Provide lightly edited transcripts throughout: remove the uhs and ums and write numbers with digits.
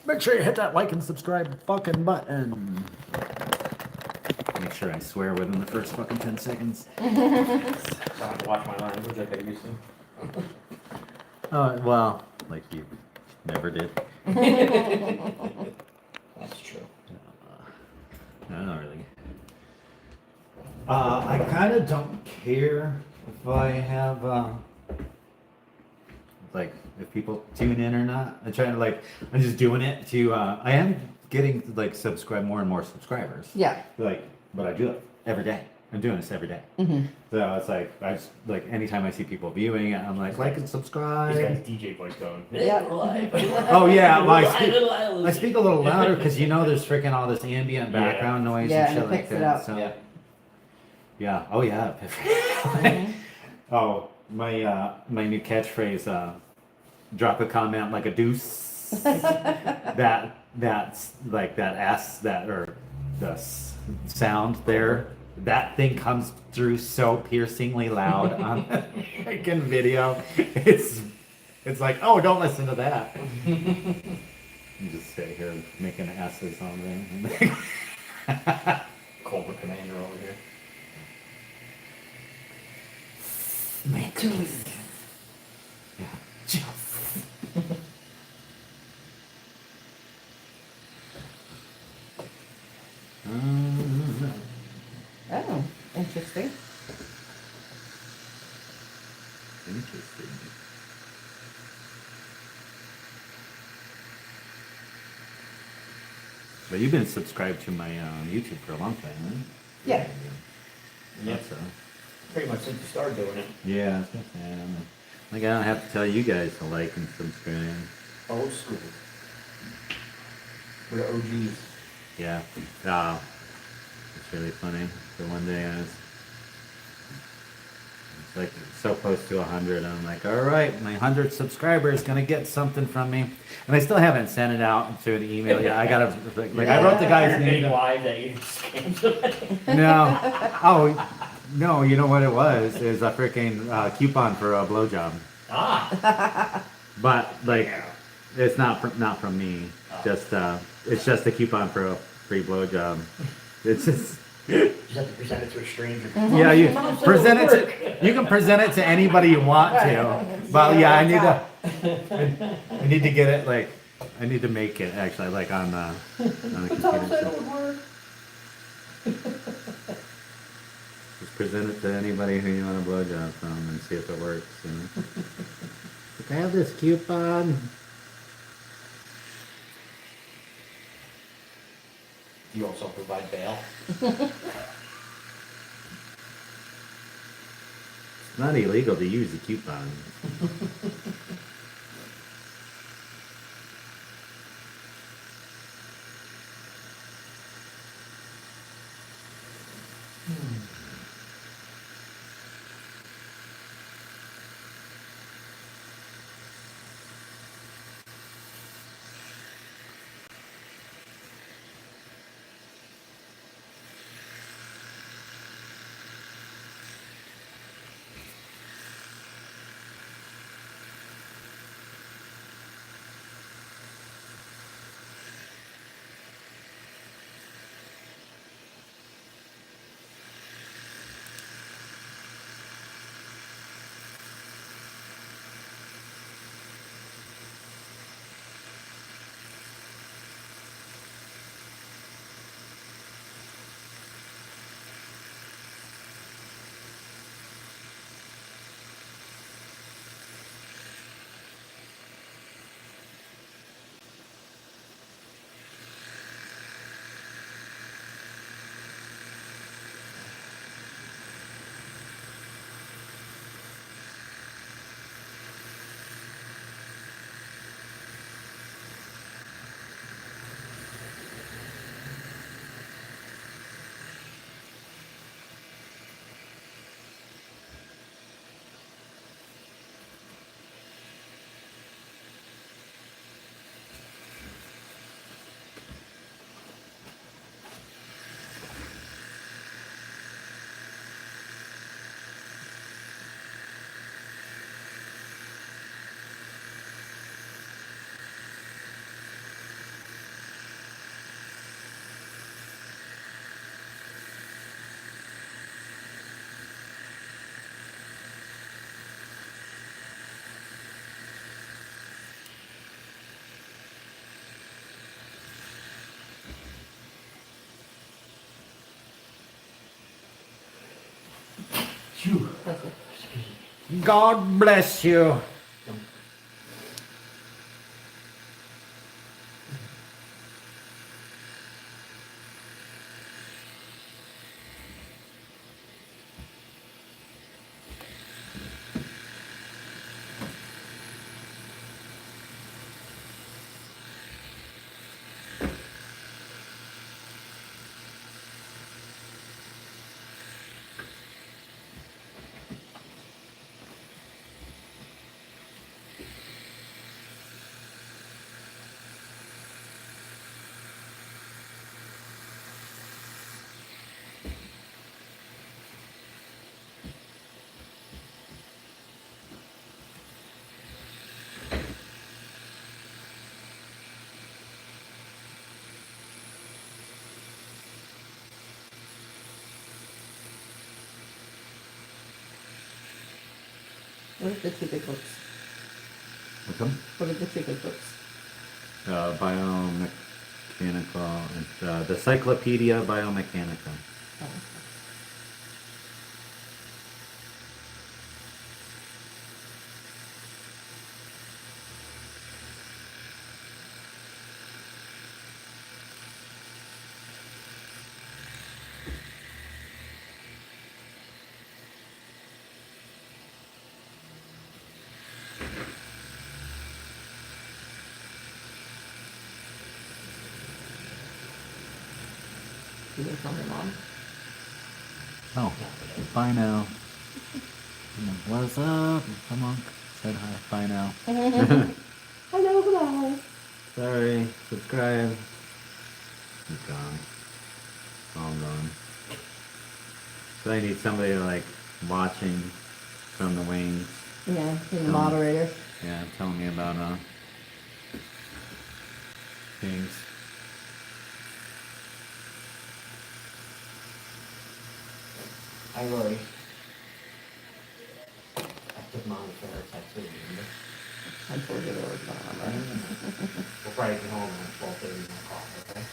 Make sure you hit that like and subscribe fucking button. Make sure I swear within the first fucking 10 seconds. So I have to watch my language like I used to. Oh, well, like you never did. That's true. No, not really. I kind of don't care if I have, like, if people tune in or not. I'm trying to, like, I'm just doing it to, I am getting, like, more and more subscribers. Yeah. Like, but I do it every day. I'm doing this every day. Mm-hmm. So it's like, I just, like, anytime I see people viewing it, I'm like and subscribe. He's got his DJ voice going. Yeah. Oh yeah, well, I speak a little louder because you know there's freaking all this ambient background noise Yeah, and shit and it like picks it that. up. So Yeah. yeah, oh yeah. Mhm. Oh, my new catchphrase, drop a comment like a deuce. That's like that ass that or the sound there. That thing comes through so piercingly loud on the freaking video. It's like, oh, don't listen to that. You just sit here making asses on there. Cobra Commander over here. Yeah. Oh, interesting. Interesting. But you've been subscribed to my YouTube for a long time, right? Yeah. Yep. So. Pretty much since you started doing it. Yeah, I was gonna say, I don't know. Like, I don't have to tell you guys to like and subscribe. Old school. We're the OGs. Yeah. It's really funny. So one day it's like so close to 100. I'm like, all right, my 100 subscribers gonna get something from me, and I still haven't sent it out to an email yet. I gotta like I wrote the guy's Big name. lie that you scammed somebody. No. Oh no, you know what it was? Is a freaking coupon for a blowjob. Ah. But like, Yeah. it's not from me. Just it's just a coupon for a free blowjob. It's just. You just have to present it to a stranger. Yeah, you present it to. You can present it to anybody you want to. But yeah, I need to get it like. I need to make it actually like on the computer. Just present it to anybody who you want a blowjob from and see if it works. You know? Like, I have this coupon. You also provide bail. It's not illegal to use the coupon. Phew. That's it. God bless you. What are the two big books? What's up? What are the two big books? Biomechanical, the Cyclopedia Biomechanica. Oh. You can tell your mom. Oh, bye now. What's up? Come on, said hi. Bye now. Hello, goodbye. Sorry, subscribe. He's gone. All gone. So I need somebody like watching from the wings. Yeah, you're the moderator. Yeah, telling me about things. I already. I took mom to her tattoo, remember? I told you there was no number. We'll probably get home at 12:30 and I'll call, okay?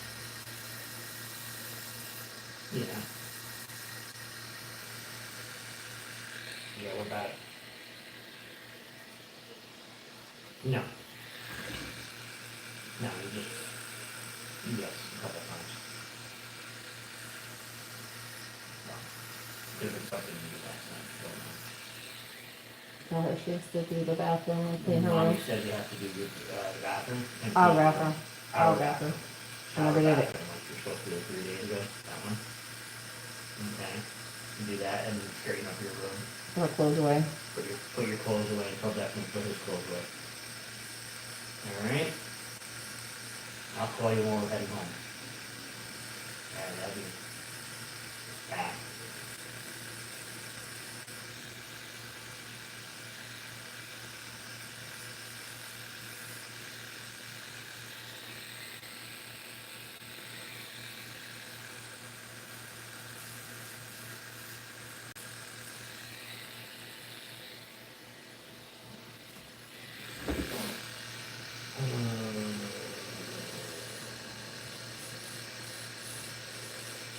Yeah. Yeah, what about it? No. No, you just, yes, a couple times. No. There's been something you did last night, don't know. Tell her she has to do the bathroom and clean her Mommy room. said you have to do your, bathroom. And I'll clean wrap your her. room. I'll Our wrap her. I Our never did it. bathroom, like you're supposed to do 3 days ago, that one. Okay, you do that and straighten up your room. Put her clothes away. Put your clothes away and tell Declan to put his clothes away. Alright? I'll call you when we're heading home. I love you. Bye.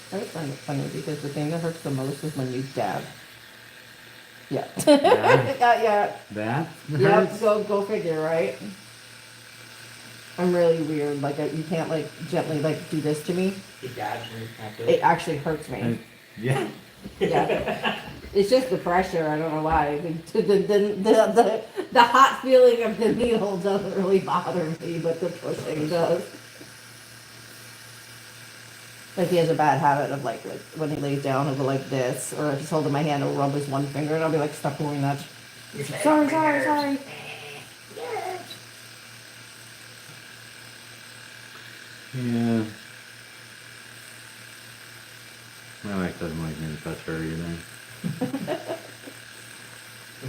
I always find it funny because the thing that hurts the most is when you dab. Yeah. Dab? Yeah. That Yep, hurts? go figure, right? I'm really weird. Like, you can't, like, gently, like, do this to me. Your dad's room after. It actually hurts me. Yeah. Yeah. It's just the pressure. I don't know why. The hot feeling of the needle doesn't really bother me, but the pushing does. Like, he has a bad habit of, like when he lays down, he'll go like this. Or if he's holding my hand, he'll rub his one finger, and I'll be like, stop doing that. Sorry. Yeah. My wife doesn't like me to touch her either.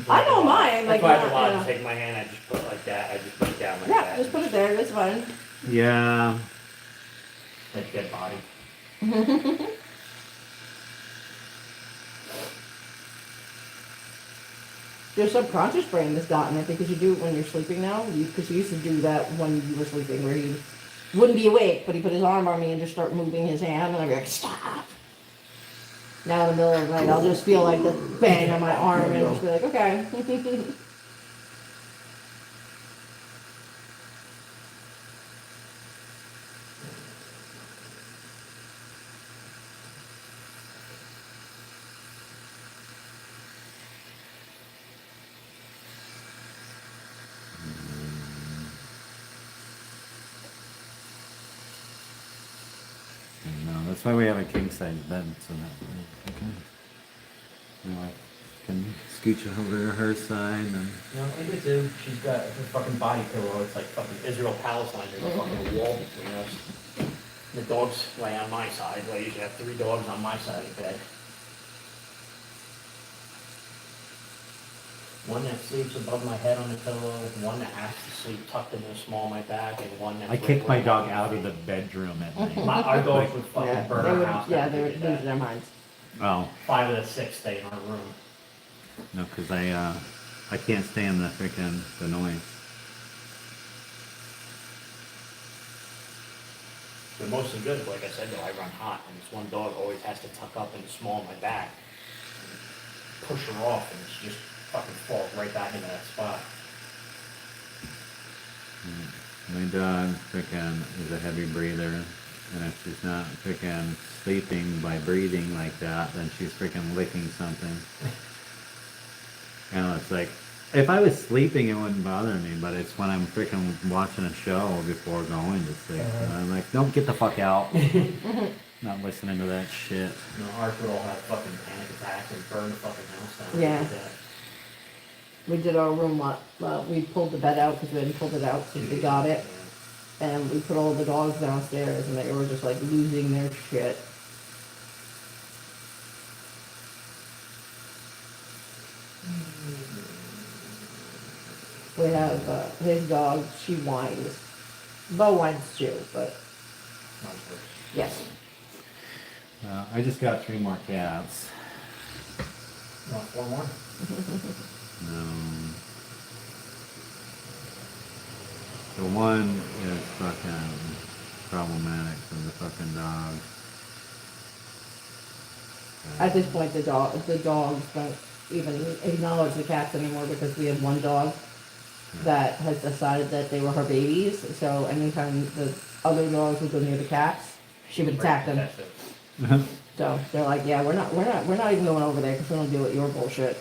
I don't mind. Like, That's why I not, want you to know. take my hand, I just put it like that, I just put it down like Yeah, that. just put it there. It's fine. Yeah. Like dead body. Your subconscious brain has gotten it because you do it when you're sleeping now. Because you used to do that when you were sleeping, where he wouldn't be awake, but he put his arm on me and just start moving his hand, and I'd be like, stop. Now in the middle of the night, I'll just feel like the bang on my arm and just be like, okay. No, that's why we have a king size bed, so that my wife can scooch over to her side and. You know, I do too. She's got her fucking body pillow. It's like fucking Israel Palestine. There's a fucking wall between us. The dogs lay on my side. I usually have 3 dogs on my side of the bed. One that sleeps above my head on the pillow, one that has to sleep tucked in the small of my back, and one that's I kicked my right dog on out of my the bedroom at night. Our dogs would fucking Yeah, burn they our would, house. yeah, down they if would did lose that. their minds. Oh, 5 of the 6 stay in our room. no, because I can't stand the freaking the noise. They're mostly good, like I said though, I run hot, and this one dog always has to tuck up in the small of my back, push her off, and she just fucking falls right back into that spot. My dog freaking is a heavy breather, and if she's not freaking sleeping by breathing like that, then she's freaking licking something. You know, it's like, if I was sleeping, it wouldn't bother me, but it's when I'm freaking watching a show before going to sleep. And I'm like, don't get the fuck out. Not listening to that shit. You know, ours would all have fucking panic attacks and burn the fucking house down. Yeah. Like that. We did our room lot. We pulled the bed out because we hadn't pulled it out since we got it. And we put all the dogs downstairs and they were just like losing their shit. We have his dog, she whines. Bo whines too, but Mine's worse. yes. I just got 3 more cats. You want 4 more? The one is fucking problematic for the fucking dog. At this point, the dogs don't even acknowledge the cats anymore because we had one dog that has decided that they were her babies. So anytime the other dogs would go near the cats, she would attack them. That's it. So they're like, yeah, we're not even going over there because we don't deal with your bullshit.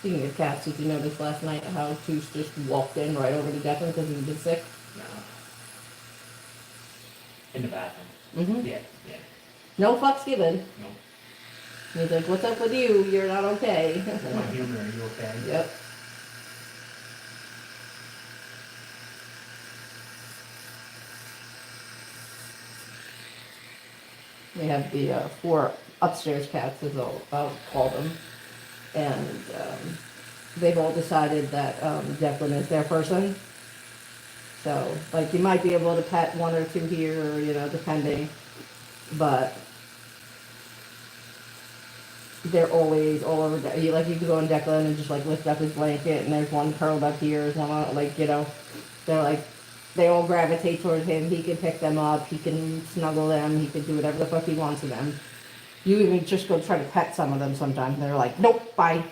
Speaking of cats, did you notice last night how Toos just walked in right over to Declan because he's been sick? No. In the bathroom. Mm-hmm. Yeah, yeah. No fucks given. No. He's like, what's up with you? You're not okay. Am I human? Are you okay? Yep. We have the 4 upstairs cats, as I'll call them. And they've all decided that Declan is their person. So, like, you might be able to pet 1 or 2 here, or, depending. But they're always all over. Like, you can go in Declan and just, like, lift up his blanket, and there's one curled up here, there's one, like, they're like, they all gravitate towards him. He can pick them up, he can snuggle them, he can do whatever the fuck he wants to them. You even just go try to pet some of them sometimes, and they're like, nope, bye.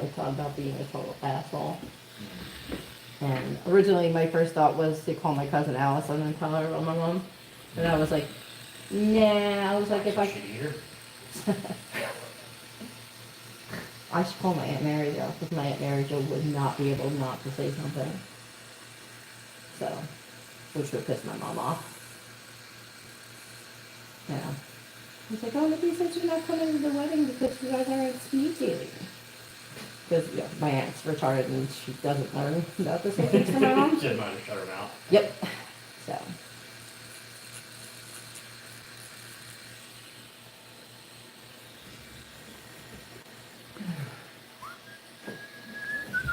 like talking about being a total asshole. And originally my first thought was to call my cousin Allison and tell her about my mom. And I was like, nah, I was like, if I Shit eater. I should call my Aunt Mary though, because my Aunt Mary Jo would not be able not to say something. So, which would piss my mom off. Yeah. He's like, oh, Nikki said you're not coming to the wedding because you guys aren't speed dating. Because my aunt's retarded and she doesn't learn about the same things from my mom. She doesn't know how to shut her mouth. Yep. So.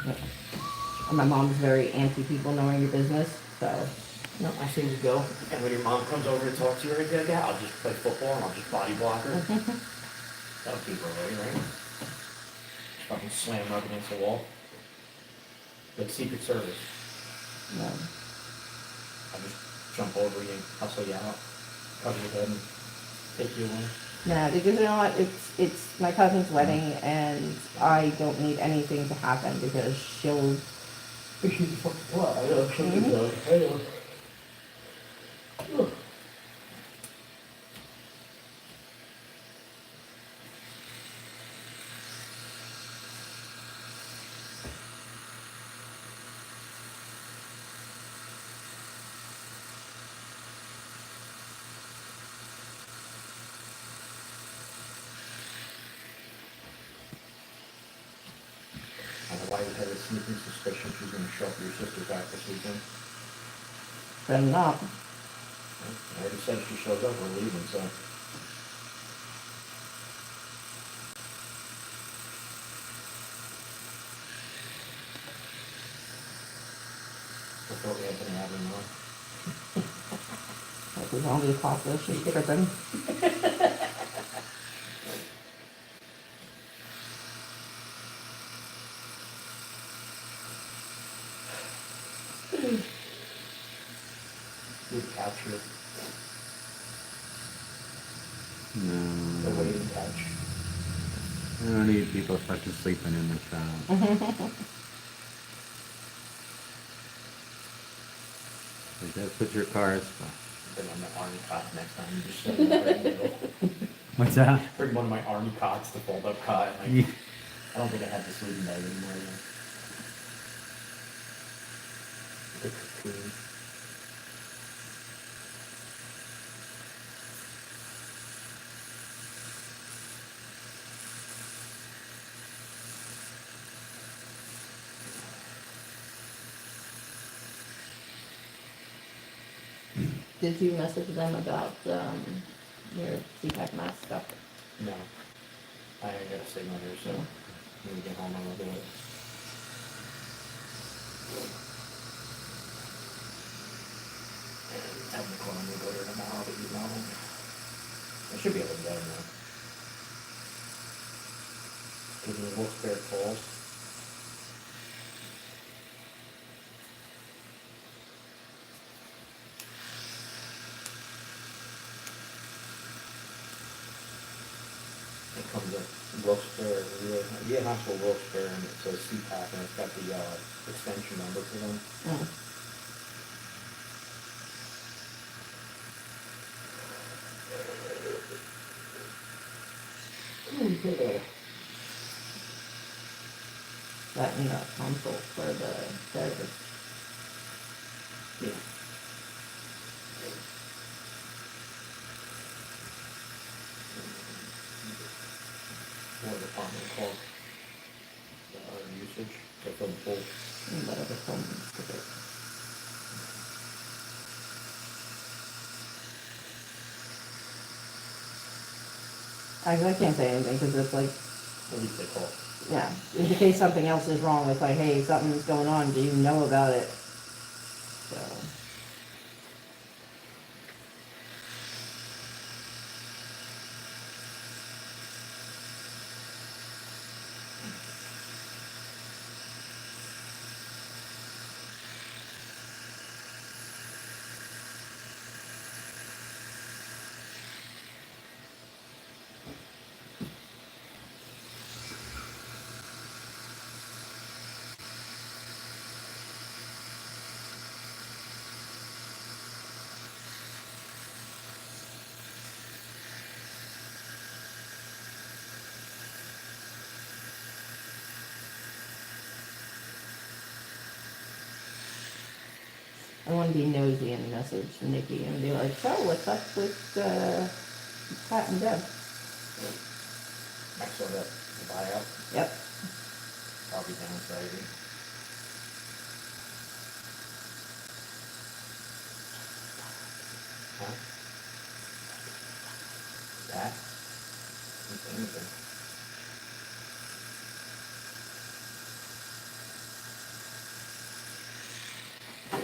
Yeah. And my mom's very anti people knowing your business, so. No, I say we go, and when your mom comes over to talk to you or anything like that, I'll just play football and I'll just body block her. That'll keep her away, right? Fucking slam her up against the wall. Like Secret Service. No. I'll just jump over you and hustle you out, cover your head and take you away. No, because you know what? It's my cousin's wedding, and I don't need anything to happen because she'll. I don't know why you had a sneaking suspicion she's going to show up at your sister's back this weekend. Better not. I already said if she shows up, we're leaving, so. I thought we had been having one. Like the zombie apocalypse, she's tripping. Good couch here. The No. waiting couch. I don't need people fucking sleeping in the shop. Like, that's what your car is for. Bring on my army cot next time. You just sit right in the middle. What's that? Bring one of my army cots to fold up cot. Like, Yeah. I don't think I have the sleeping bag anymore. The cocoon. Did you message them about your CPAC mask stuff? No. I ain't got a signal here, so when we get home, I'm gonna do it. Technically, I'm gonna go there tomorrow to email them. I should be able to get them now. Give me a little spare calls. It comes up Wilkes-Barre, yeah, hospital Wilkes-Barre, and it says CPAC, and it's got the extension number for them. Mm. That and the consult for the therapist. Yeah. What department called? The usage, so for the full. And whatever phone needs to be. I can't say anything because it's like, At least they call. yeah, in case something else is wrong, it's like, hey, something's going on, do you know about it? So. I want to be nosy and message Nikki and be like, so what's up with Pat and Deb? So the buyout, Yep. probably downsizing. Huh? That? Didn't say anything.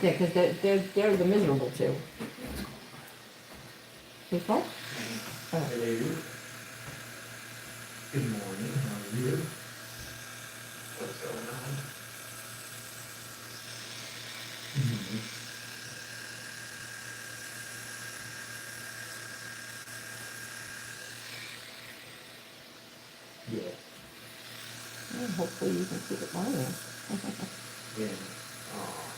Yeah, because they're the miserable two. Who's phone? Oh. Hello. Good morning, how are you? What's going on? Yeah. Well, hopefully you can keep it running. Yeah. Aw.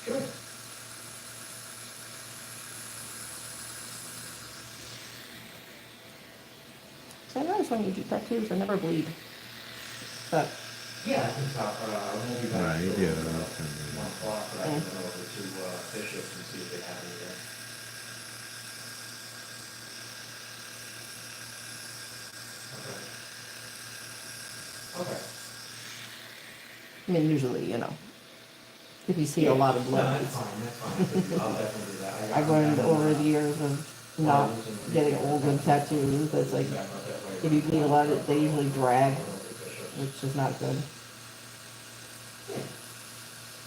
Sure. So I noticed when you do tattoos, they never bleed. But Yeah, I can talk, we'll be back. Right, till, yeah, 1 o'clock, but I Mm. can run over to, Bishop's and see if they have any there. Okay. Okay. I mean, usually, you know, if you see a lot of No, blood, that's it's- fine, that's fine. I'll definitely do that. I've learned over the years of not getting old with tattoos. That's like if you bleed a lot, they usually drag, which is not good.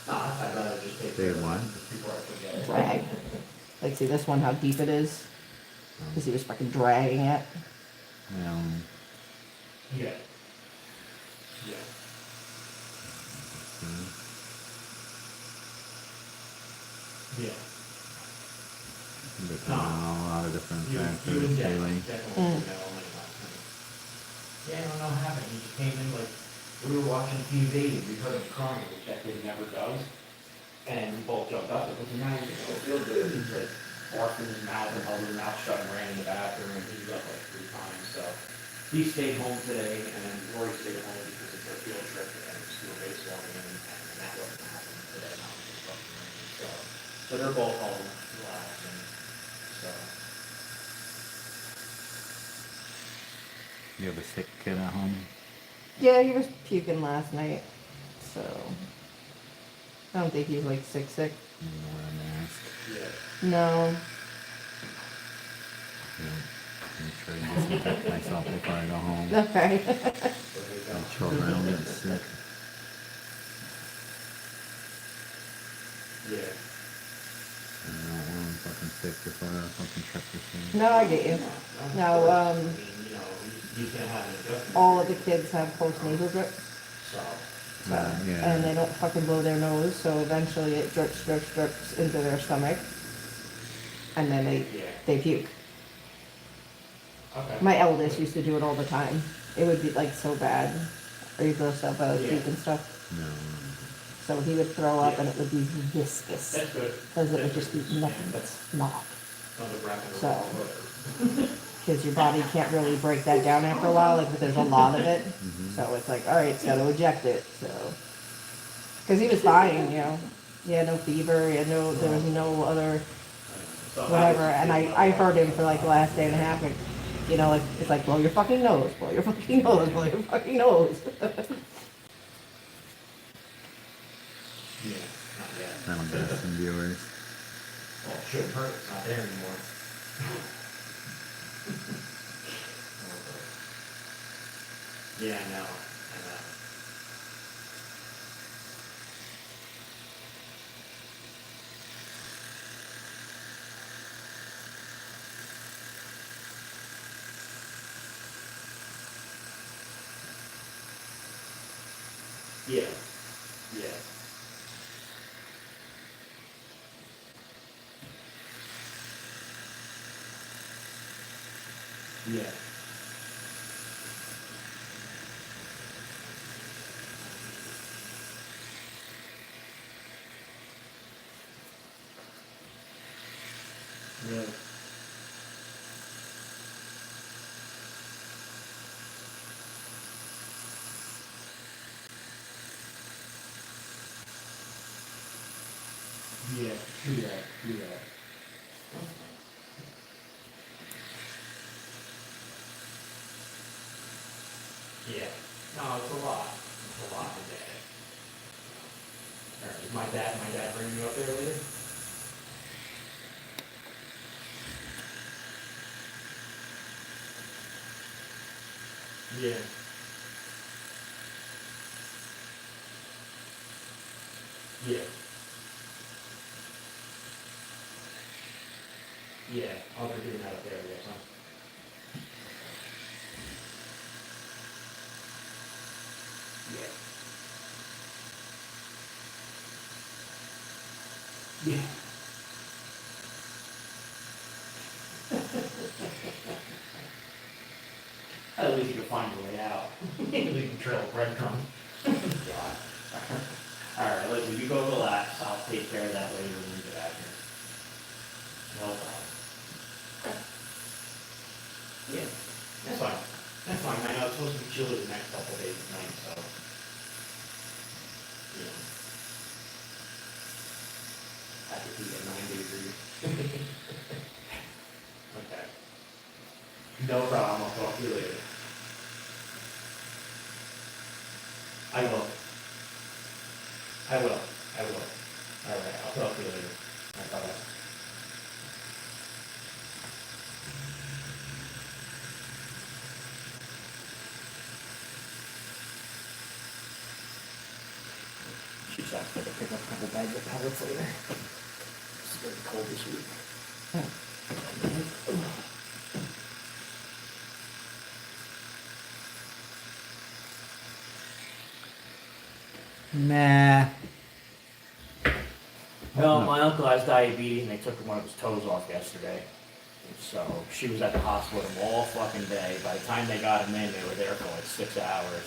No, I'd rather just take They care of what? it before I forget it. Drag. Like, see this one, how deep it is? Because he was fucking dragging it. Yeah. Yeah. Yeah. Depending on a lot of different You factors, and Jeff, really. definitely know only last night. Yeah, I don't know what happened, he just came in like, we were watching TV, and we heard him crying, which that kid never does. And we both jumped up, and what's the matter? He's like, "Oh, I feel good." He's like, barked in his mouth and held his mouth shut and ran in the bathroom, and he was up like 3 times, so. He stayed home today, and Lori stayed home because it's their field trip, and it's school baseball game, and that wasn't happening today, now it's fucking raining, so. So they're both home, relaxing, so. You have a sick kid at home? Yeah, he was puking last night, so I don't think he's like sick. You wear a mask. Yeah. No. Yeah. Make sure I disinfect myself before I go home. Okay. My children don't get sick. Yeah. I don't want them fucking sick before I fucking trip or something. No, I get you. No, I mean, you know, you can't have an adjustment. all of the kids have postnasal drip, So, so, Yeah. and they don't fucking blow their nose, so eventually it drips into their stomach, and then they puke. okay. My eldest used to do it all the time. It would be like so bad. Or you gross up Yeah. puke and stuff. No. So he would throw up and it would be viscous. That's good. Because it would just be nothing but snot. Another wrap in the So- wall, whatever. Because your body can't really break that down after a while, like, but there's a lot of it. Mhm. So it's like, alright, it's gotta eject it, so. Because he was fine, you know. He had no fever, he had no, there was no other So whatever, and I heard him for like the last day and a half, and, you know, like, it's like, blow your fucking nose, blow your fucking nose, blow your fucking nose. Yeah, not yet. I don't get some viewers. Well, it shouldn't hurt, it's not there anymore. Yeah, I know. Yeah, yeah. Yeah. Really? My dad bring you up there later? Yeah. Yeah. Yeah. Oh, they're doing that up there, yes, huh? Yeah. Yeah. At least you can find your way out. You can trail breadcrumbs. God. Alright, listen, you go relax. I'll take care of that later when we get out here. No problem. Yeah, that's fine. That's fine. I know it's supposed to be chilly the next couple of days at night, so. You know. I could keep at 90 degrees. Okay. No problem. I'll talk to you later. I will. I will. I will. Alright, I'll talk to you later. Alright, bye-bye. She's got to pick up a couple bags of pellets later. It's very cold this week. Nah. No, my uncle has diabetes and they took one of his toes off yesterday. So she was at the hospital all fucking day. By the time they got him in, they were there for like 6 hours.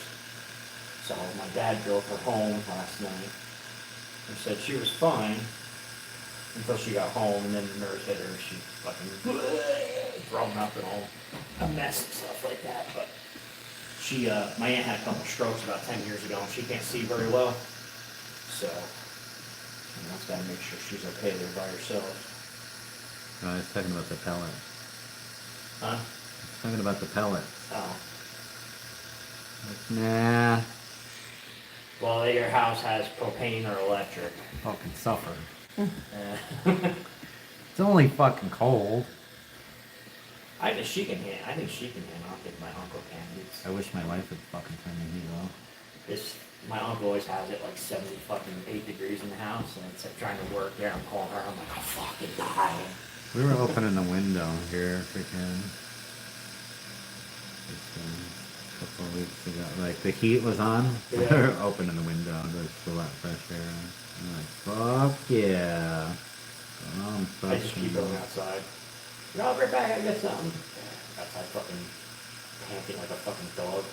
So my dad drove her home last night and said she was fine until she got home, and then the nurse hit her and she fucking thrown up and all a mess and stuff like that. But she, my aunt had a couple strokes about 10 years ago and she can't see very well. So, you know, I've got to make sure she's okay there by herself. No, I was talking about the pellet. Huh? I was talking about the pellet. Oh. Nah. Well, your house has propane or electric. Fucking suffer. Uh, It's only fucking cold. I think she can handle. I think she can handle. I don't think my uncle can. I wish my wife would fucking turn the heat off. My uncle always has it like 70 fucking 8 degrees in the house, and it's like trying to work there. I'm calling her. I'm like, I'm fucking dying. We were opening the window here, freaking. Just a couple of weeks ago. Like the heat was on. We Yeah. were opening the window. There's still that fresh air. I'm like, fuck yeah. I just keep going outside. No, I'll be right back. I got something. Outside fucking panting like a fucking dog.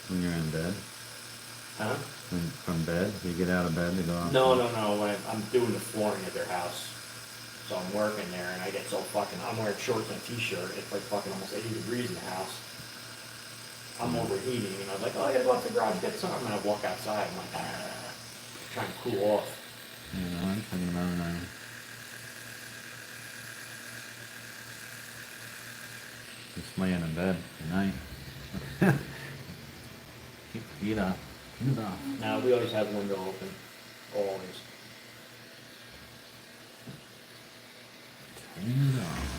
When you're in bed. Huh? From bed, you get out of bed to go out. No. When I'm doing the flooring at their house. So I'm working there and I get so fucking, I'm wearing shorts and a t-shirt. It's like fucking almost 80 degrees in the house. I'm overheating and I was like, oh, I gotta go out to the garage, get some. And I walk outside. I'm like, trying to cool off. You know, I'm talking about just laying in bed tonight. Keep the heat up. Turn it off. Now, we always have window open. Always. Turn it off.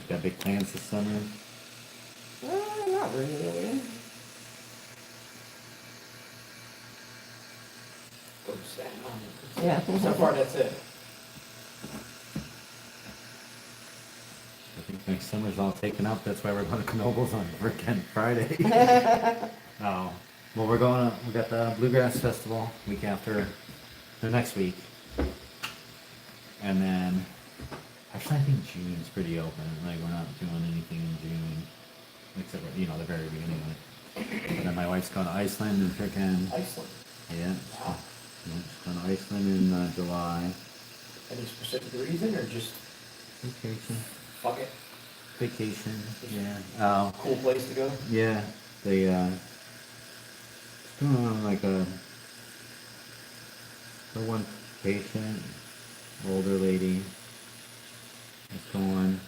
got big plans this summer? Not really. Go to Staten Island. Yeah. So far, that's it. I think next summer's all taken up. That's why we're going to Knoebels on freaking Friday. Oh, well, we got the Bluegrass Festival week after, the next week. And then, actually, I think June's pretty open. Like, we're not doing anything in June, except for, the very beginning of it. And then my wife's going to Iceland and freaking, Iceland. yeah, Wow. she's going to Iceland in July. Any specific reason or just Vacation. fuck it? Vacation, yeah. Cool place to go? Yeah, they, like for one patient, older lady, is going.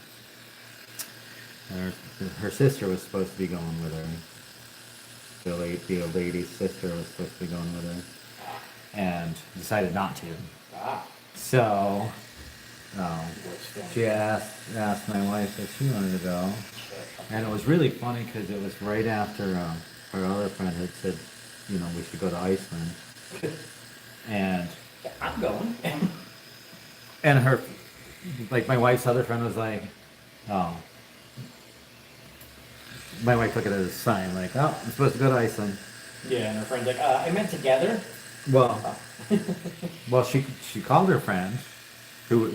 Her sister was supposed to be going with her. The lady's sister was supposed to be going with her, and decided not to. Ah. So, What's that? she asked my wife if she wanted to go, and it was really funny because it was right after our other friend had said, we should go to Iceland, and Yeah, I'm going. her, like my wife's other friend was like, oh. My wife took it as a sign, like, oh, I'm supposed to go to Iceland. Yeah, and her friend's like, I meant together. Well, she called her friend, who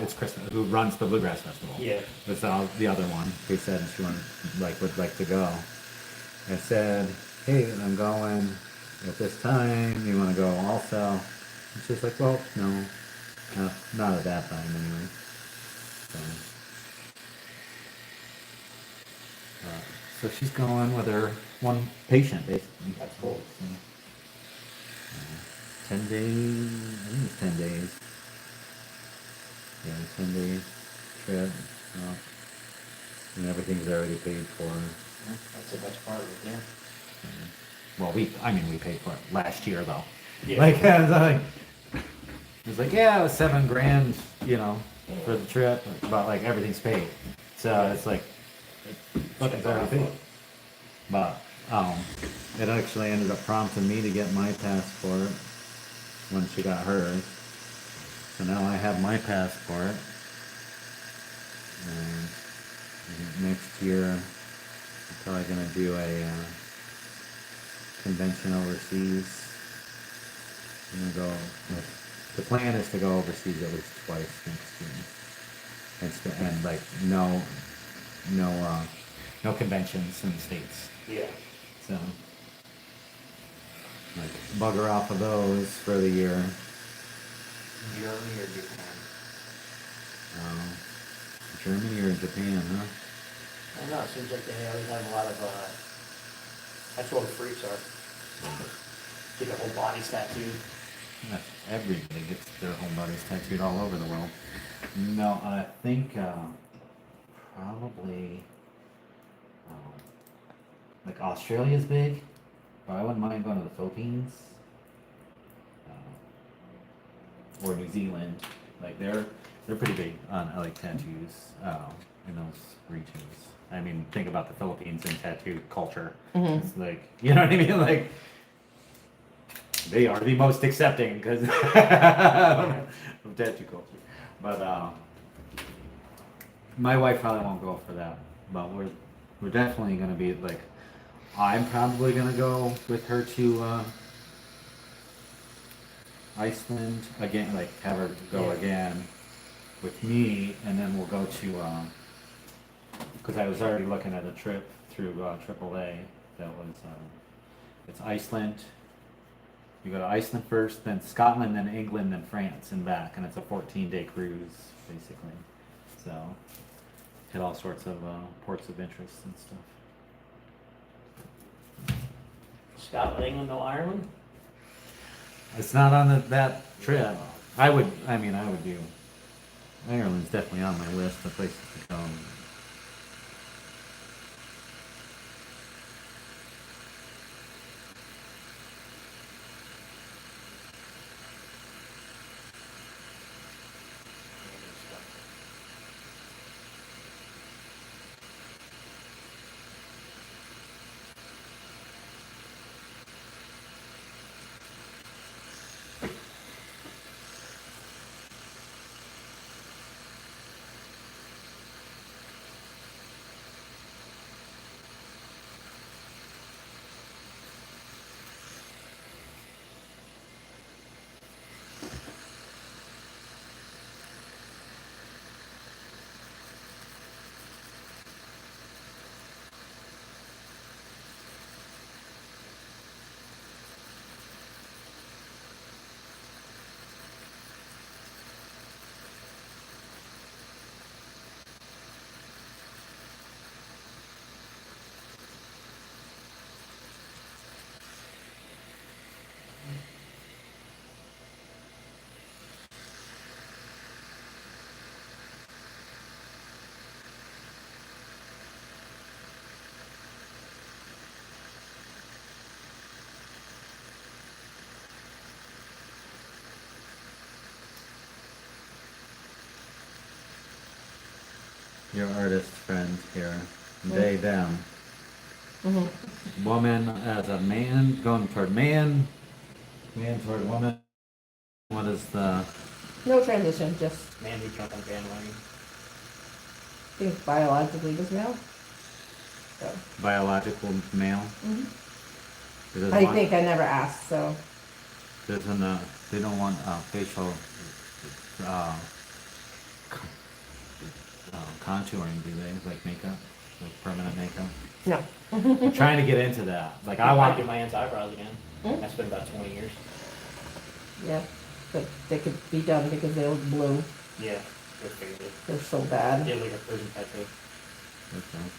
it's Kristen, who runs the Bluegrass Festival. Yeah. That's the other one who said she would like to go. I said, hey, I'm going at this time. You want to go also? And she's like, well, no, not at that time anyway. So she's going with her one patient, basically. That's cool. 10 days, I think it's 10 days. Yeah, 10-day trip. And everything's already paid for. That's the best part right there. Well, we paid for it last year though. Yeah. Like, it was like, yeah, it was $7,000, for the trip, but like everything's paid. So it's like, it's already paid. But, it actually ended up prompting me to get my passport when she got hers. So now I have my passport. And I think next year, I'm probably gonna do a convention overseas. I'm gonna go. The plan is to go overseas at least twice next year, and like no conventions in the States. Yeah. So like bugger off of those for the year. Germany or Japan? Germany or Japan, huh? I don't know, it seems like they always have a lot of, that's where the freaks are. Get their whole bodies tattooed. Everybody gets their whole bodies tattooed all over the world. No, I think probably like Australia's big, but I wouldn't mind going to the Philippines or New Zealand. Like they're pretty big on like tattoos in those regions. I mean, think about the Philippines and tattoo culture. Mhm. It's like, you know what I mean? Like they are the most accepting because of tattoo culture. But my wife probably won't go for that. But we're definitely gonna be like, I'm probably gonna go with her to Iceland again, like have her go Yeah. again with me, and then we'll go to because I was already looking at a trip through AAA that was it's Iceland. You go to Iceland first, then Scotland, then England, then France, and back, and it's a 14-day cruise basically. So hit all sorts of ports of interest and stuff. Scotland, England, no Ireland? It's not on that trip. I would do. Ireland's definitely on my list of places to go. your artist friend here. They, them. Mm-hmm. Woman as a man, going toward man. Man toward woman. What is the... No transition, just Man who jumped on bandwagon. I think biologically just male. So. biological male? Hmm. There's I one- think I never asked, so There's an, they don't want facial uh, contouring, do they? Like makeup? Like permanent makeup? no. I'm trying to get into that. Like I I want do my aunt's eyebrows again. Hmm? That's been about 20 years. Yeah, but they could be done because they look blue. Yeah, they're pretty good. They're so bad. They look like a prison tattoo. That's awesome.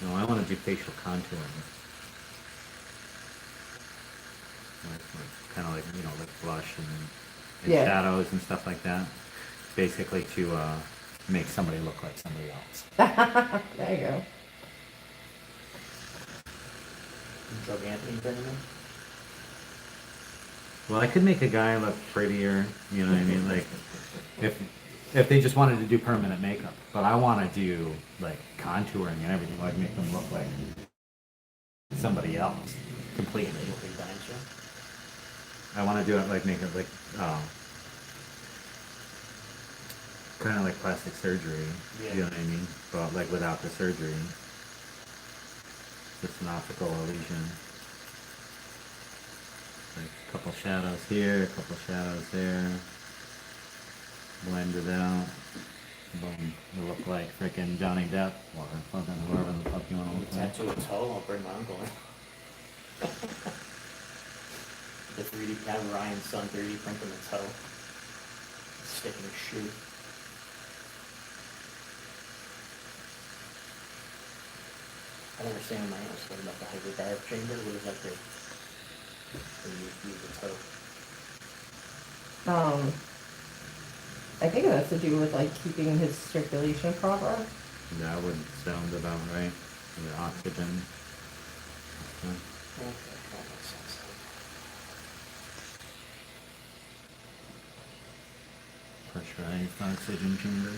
No, I want to do facial contouring. Kind of like, you know, like blush and Yeah. shadows and stuff like that. Basically to make somebody look like somebody else. There you go. Drug Anthony tournament. Well, I could make a guy look prettier, you know what I mean? Like, if they just wanted to do permanent makeup, but I want to do like contouring and everything, like make them look like somebody else completely. Big dinosaur. I want to do it like make it like kind of like plastic surgery, Yeah. you know what I mean? But like without the surgery, just an optical illusion. Like a couple shadows here, a couple shadows there. Blend it out. Boom. You look like freaking Johnny Depp or fucking whoever the fuck you want to look like. Tattoo a toe. I'll bring my uncle in. The 3D have Ryan's son 3D printing a toe. Stick in his shoe. I don't understand when my aunt was talking about the hyperbaric chamber. What is that there? When you use the toe. I think it has to do with like keeping his circulation proper. That would sound about right. The oxygen. Okay. Okay, that makes sense. Pressurized oxygen chamber.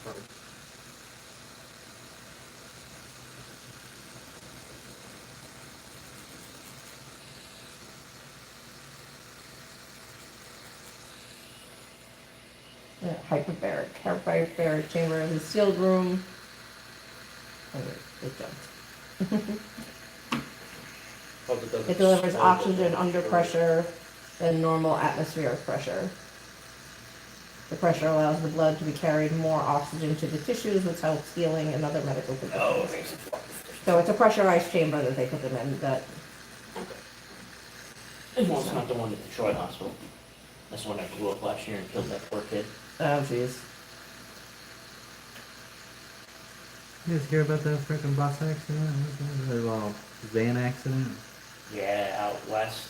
Perfect. Yeah, hyperbaric chamber is a sealed room. Oh, it jumped. Hope it doesn't It delivers slow oxygen the- under pressure than normal atmospheric pressure. The pressure allows the blood to be carried more oxygen to the tissues, which helps healing and other medical Oh, it conditions. makes it fucking. So it's a pressurized chamber that they put them in. That And well, it's not the one at Detroit Hospital. That's the one that blew up last year and killed that poor kid. oh jeez. You guys hear about that freaking bus accident? The little van accident? Yeah, out west.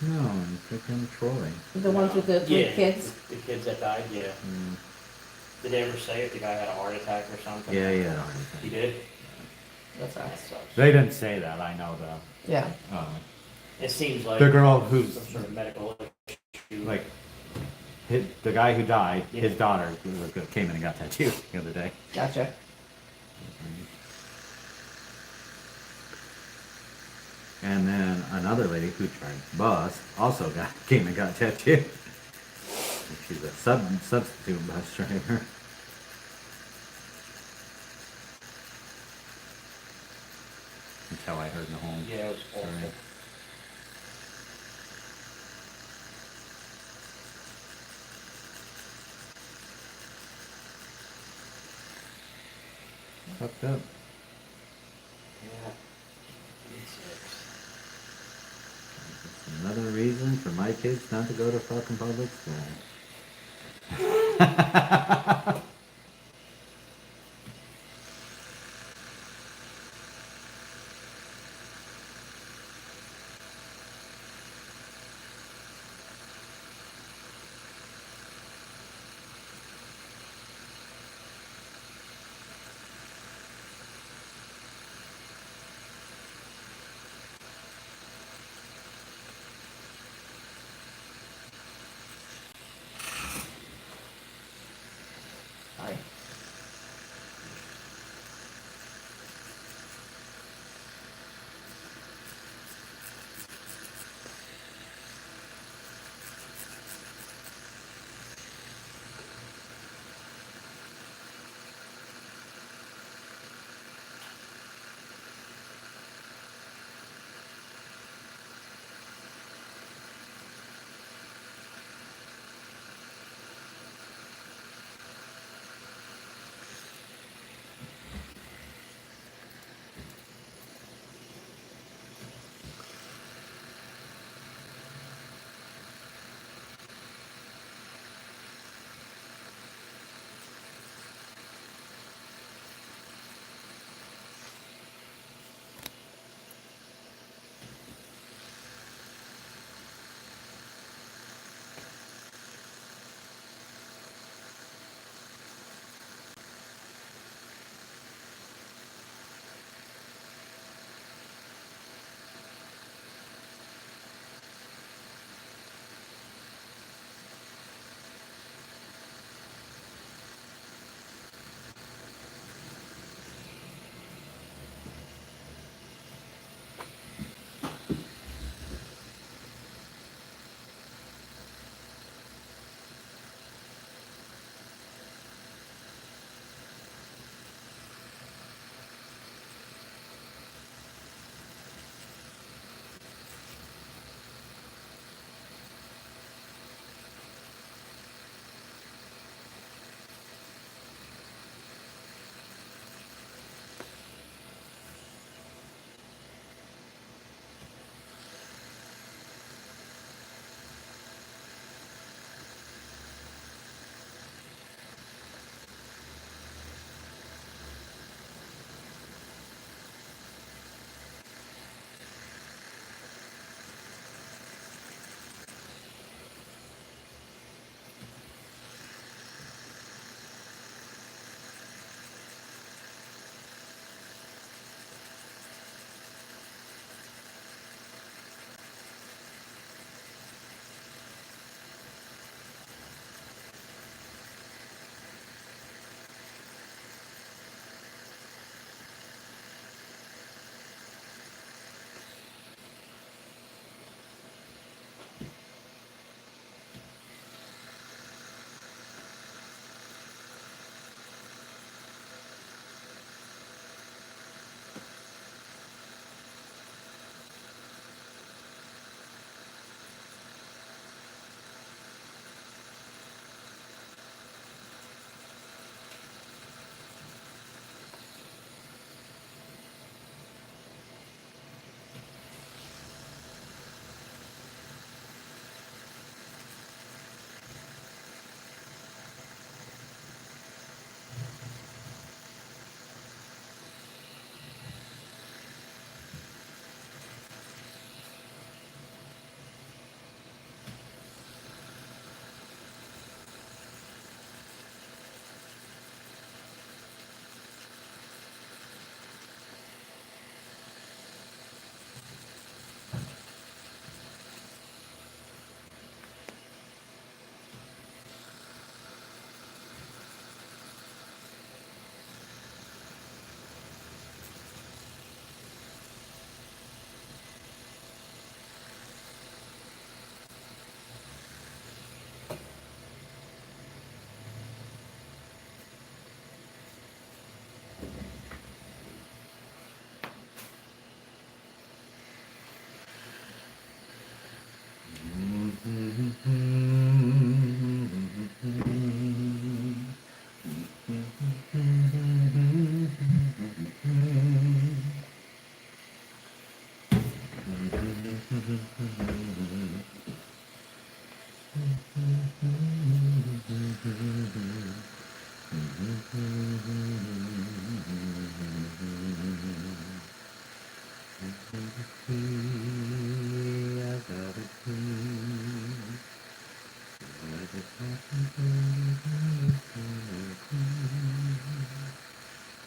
No, in freaking Troy. The ones with the three Yeah, kids. The kids that died, yeah. Mm. Did they ever say if the guy had a heart attack or something? Yeah, yeah. He did? That's That nice. sucks. They didn't say that. I know the Yeah. It seems like. the girl who's Some sort of medical issue. like the guy who died. Yeah. His daughter came in and got tattooed the other day. Gotcha. And then another lady who tried bus also came and got tattooed. She's a substitute bus driver. That's how I heard in the home. Yeah, it was awful. Sorry. Fucked up. Yeah. It's- Another reason for my kids not to go to fucking public school.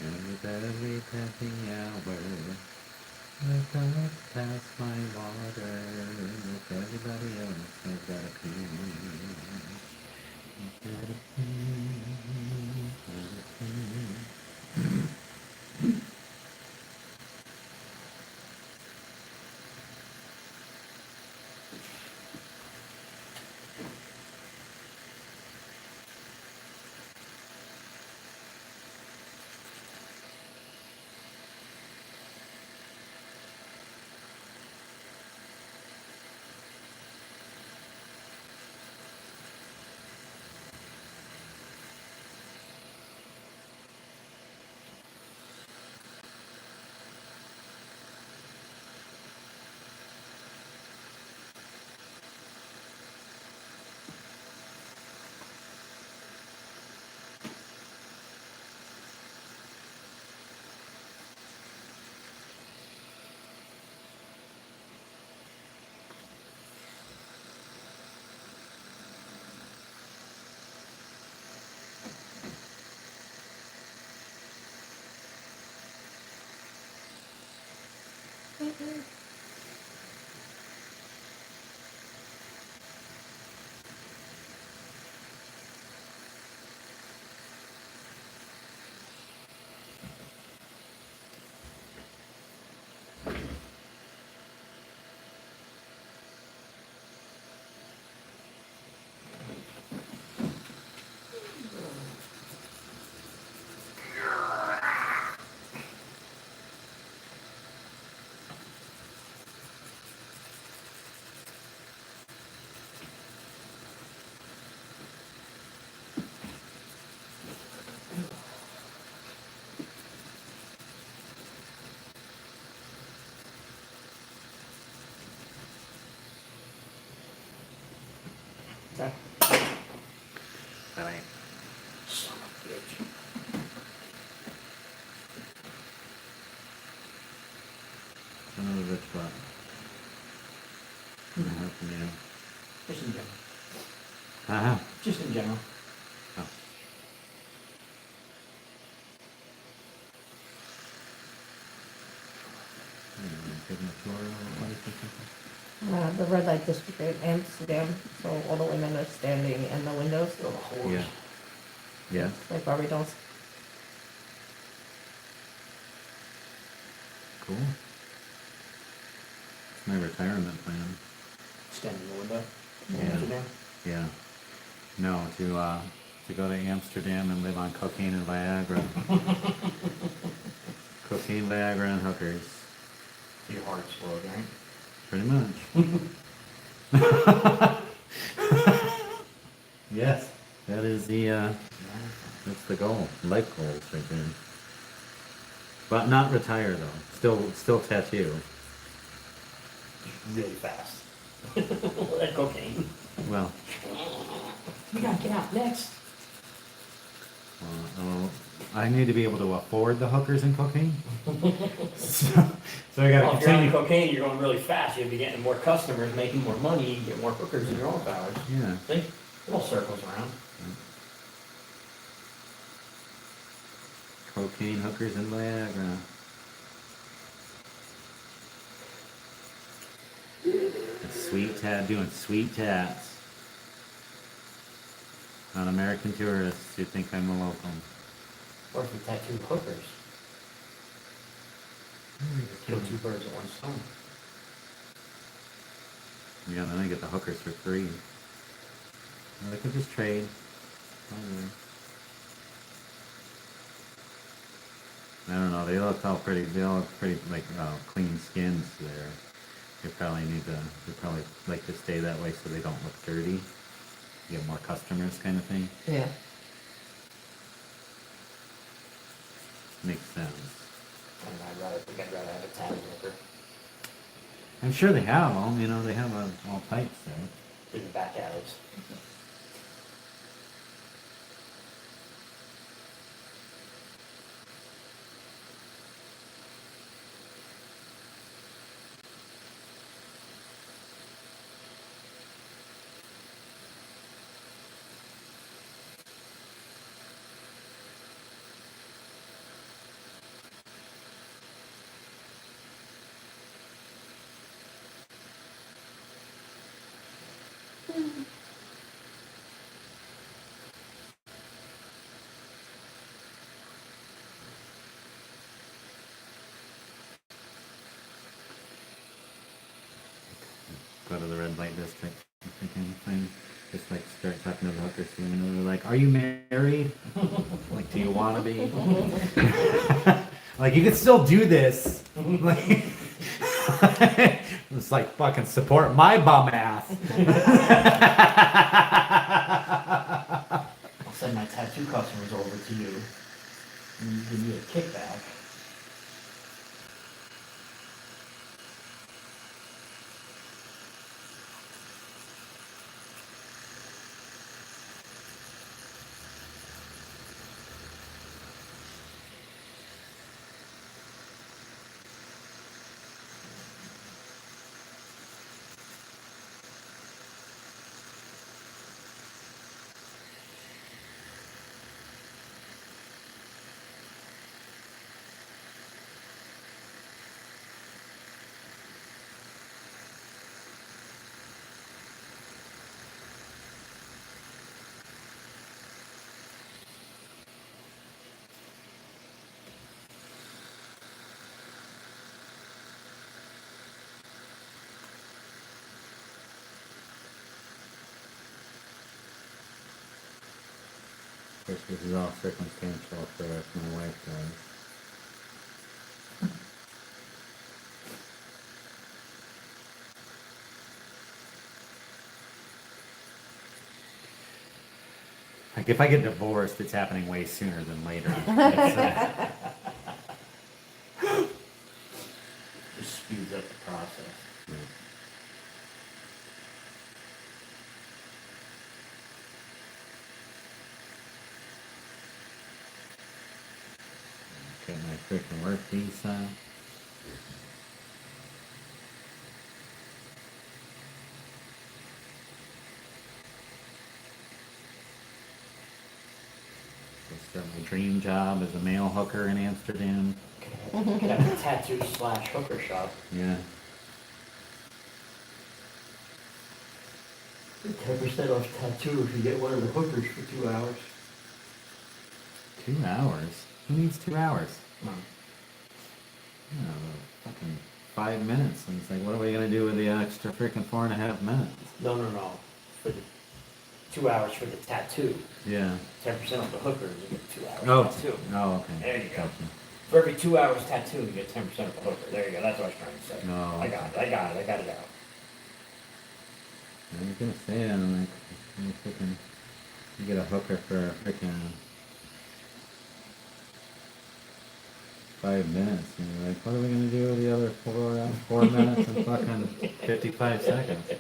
And every passing hour, I thought past my water. If everybody else has got a pee, got a pee, got a pee. So, That ain't. Son of a bitch. Son of a bitch, what? What happened, you know? Just in general. Uh-huh. Just in general. Oh. Give him a floor or something? the red light district in Amsterdam, so all the women are standing in the windows. Go to whores. Yeah. Yeah. Like Barbie dolls. Cool. It's my retirement plan. Stand in the window. Yeah. Amsterdam. Yeah. No, to go to Amsterdam and live on cocaine and Viagra. Cocaine, Viagra, and hookers. Your heart explode, right? Pretty much. Yes. That is that's the goal. Life goals right there. But not retire though. Still tattoo. Really fast. That cocaine. Well, We gotta get out next. I need to be able to afford the hookers and cocaine. so I gotta Well, if you're on continue. cocaine, you're going really fast. You'll be getting more customers, making more money, you get more hookers in your own powers. Yeah. See? It all circles around. Cocaine, hookers, and Viagra. Sweet tat, doing sweet tats on American tourists who think I'm a local. Or if you tattoo hookers. Kill two birds with one stone. Yeah, then I get the hookers for free. Well, they could just trade. I don't know. They look all pretty. They all look pretty like clean skins there. They probably like to stay that way so they don't look dirty. Get more customers, kind of thing. Yeah. I Makes sense. think I'd rather have a tattoo hooker. I'm sure they have them. You know, they have all types there. In the back alleys. Go to the red light district. Freaking thing. Just like start talking to the hookers. You know, they're like, "Are you married? Like, do you want to be?" Like, you can still do this. Like, it's like fucking support my bum ass. I'll send my tattoo customers over to you. And you give me a kickback. Of course, this is all circumstantial for my wife does. Like, if I get divorced, it's happening way sooner than later. Just speeds up the process. Get my freaking work visa. Start my dream job as a male hooker in Amsterdam. Got a tattoo / hooker shop. Yeah. 10% off tattoo if you get one of the hookers for 2 hours. 2 hours? Who needs 2 hours? No. Yeah, fucking 5 minutes. And it's like, what are we gonna do with the extra freaking 4.5 minutes? No. For the 2 hours for the tattoo. Yeah. 10% off the hooker, you get 2 hours Oh, tattoo. oh, okay. There you go. Gotcha. For every 2 hours tattoo, you get 10% off the hooker. There you go. That's what I was trying to say. No. I got it out. I was gonna say it, I'm like, you freaking, you get a hooker for a freaking 5 minutes, and you're like, what are we gonna do with the other 4 minutes and fucking 55 seconds?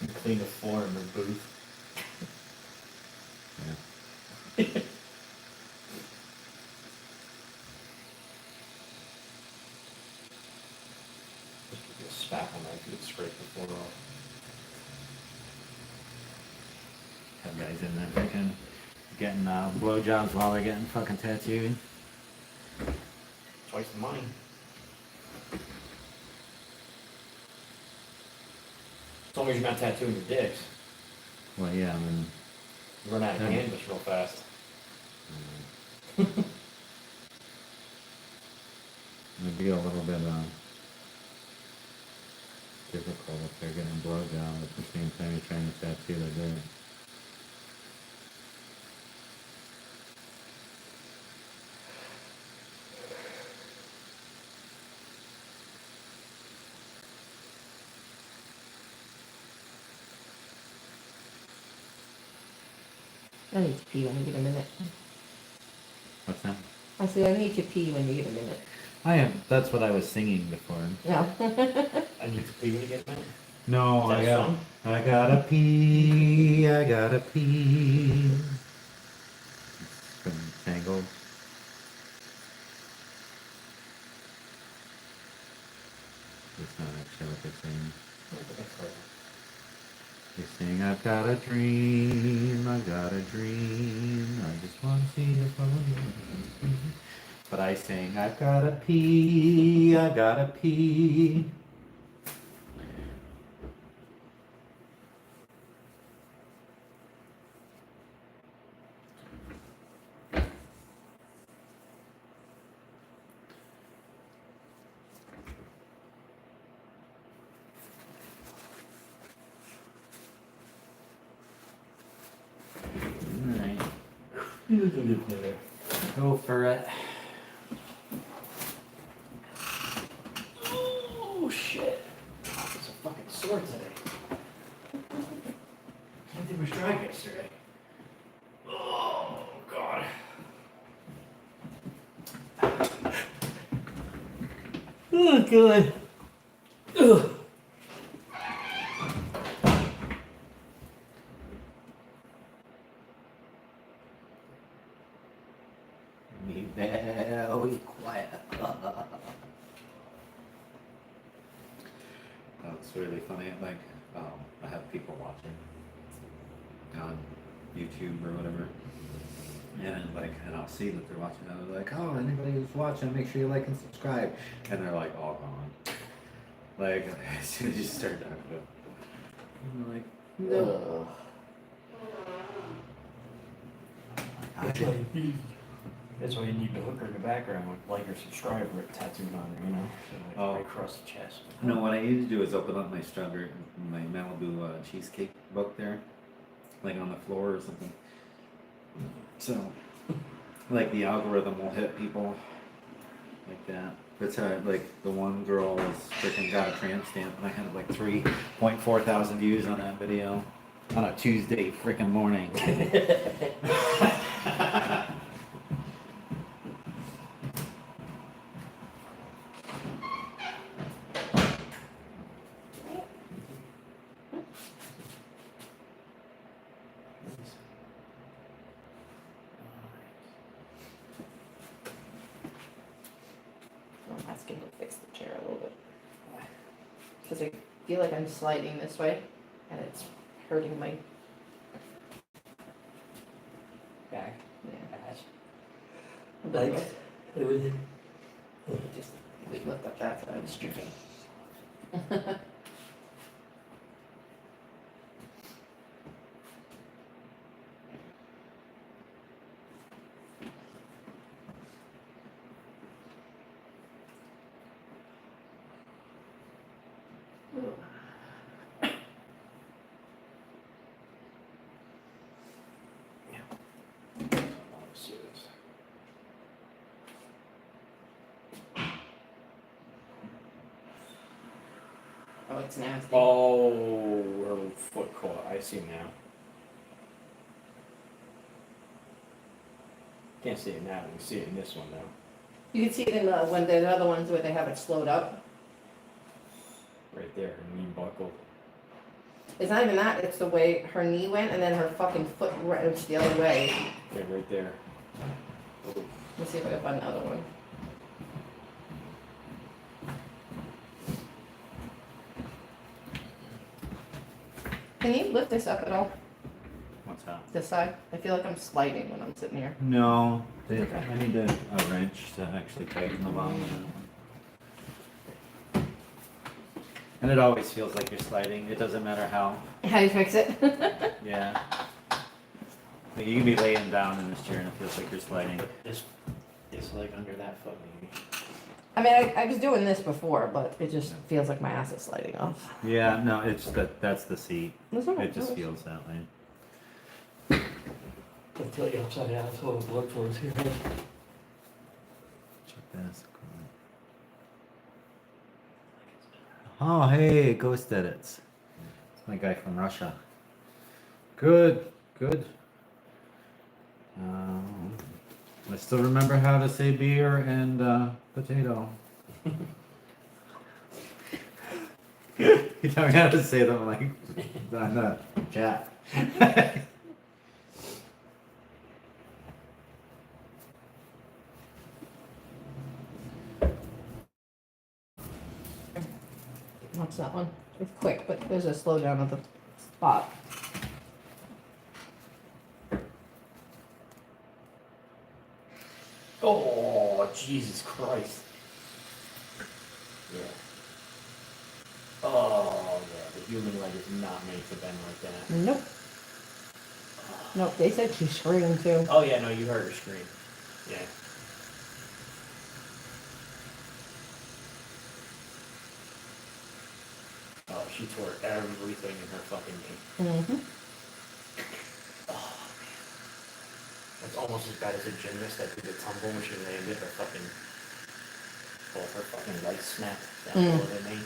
You clean the floor in the booth. Yeah. Just with a spackle knife, you could scrape the floor off. Have guys in there freaking getting blowjobs while they're getting fucking tattooed. Twice the money. As long as you're not tattooing your dicks. Well, yeah, I mean, You run out of Yeah. canvas real fast. it'd be a little bit difficult if they're getting a blowjob at the same time you're trying to tattoo their dick. I need to pee when you get a minute. What's that? I said I need to pee when you get a minute. I am. That's what I was singing before. No. I need to pee when you get mine. No, Is that song? I gotta pee. I gotta pee. It's from Tangled. That's not actually what they're saying. They're saying, I've got a dream. I got a dream. I just want to see if I want. But I sing, I've gotta pee. I gotta pee. Alright, go for it. Oh shit! It's a fucking sore today. I think it was dry yesterday. Oh god. Oh god. Ugh. Be very quiet. That's really funny. Like, I have people watching on YouTube or whatever, and I'll see that they're watching. And they're like, "Oh, anybody who's watching, make sure you like and subscribe." And they're like, all gone. Like as soon as you start talking about, I'm like, no. That's why you need the hooker in the background with like or subscribe tattooed on it, you know? So like right across the chest. No, what I need to do is open up my my Malibu cheesecake book there, like on the floor or something. So, like the algorithm will hit people like that. That's how, like, the one girl was freaking got a tramp stamp, and I had like 3.4 thousand views on that video on a Tuesday freaking morning. I'm asking to fix the chair a little bit. Because I feel like I'm sliding this way, and it's hurting my Back. yeah. Ass. But Legs. Everything. just lift up that side. I'm stripping. Oh, it's nasty. Oh, her foot caught. I see now. Can't see it now. You can see it in this one though. You can see it in the when the other ones where they have it slowed up. Right there, her knee buckled. It's not even that. It's the way her knee went, and then her fucking foot went the other way. Yeah, right there. Let's see if I can find the other one. Can you lift this up at all? What's that? This side? I feel like I'm sliding when I'm sitting here. No, I need a wrench to actually tighten the bottom. And it always feels like you're sliding. It doesn't matter how. How do you fix it? Yeah. Like you can be laying down in this chair and it feels like you're sliding. This leg under that foot maybe. I mean, I was doing this before, but it just feels like my ass is sliding off. Yeah, no, it's that's the seat. That's all right. It just feels that way. I'll tell you upside down, so the blood flows here. Check this. Oh, hey, Ghost Edits. It's my guy from Russia. Good, good. Um, I still remember how to say beer and potato. You tell me how to say them like on the chat. Watch that one. It's quick, but there's a slowdown at the spot. Oh, Jesus Christ. Yeah. Oh, yeah. The human leg is not made to bend like that. Nope. Nope, they said she screamed too. Oh, yeah, no, you heard her scream. Yeah. Oh, she tore everything in her fucking knee. Mm-hmm. Oh, man. That's almost as bad as a gymnast that did the tumble when she landed. Her fucking... Both her fucking legs snapped down below the knee.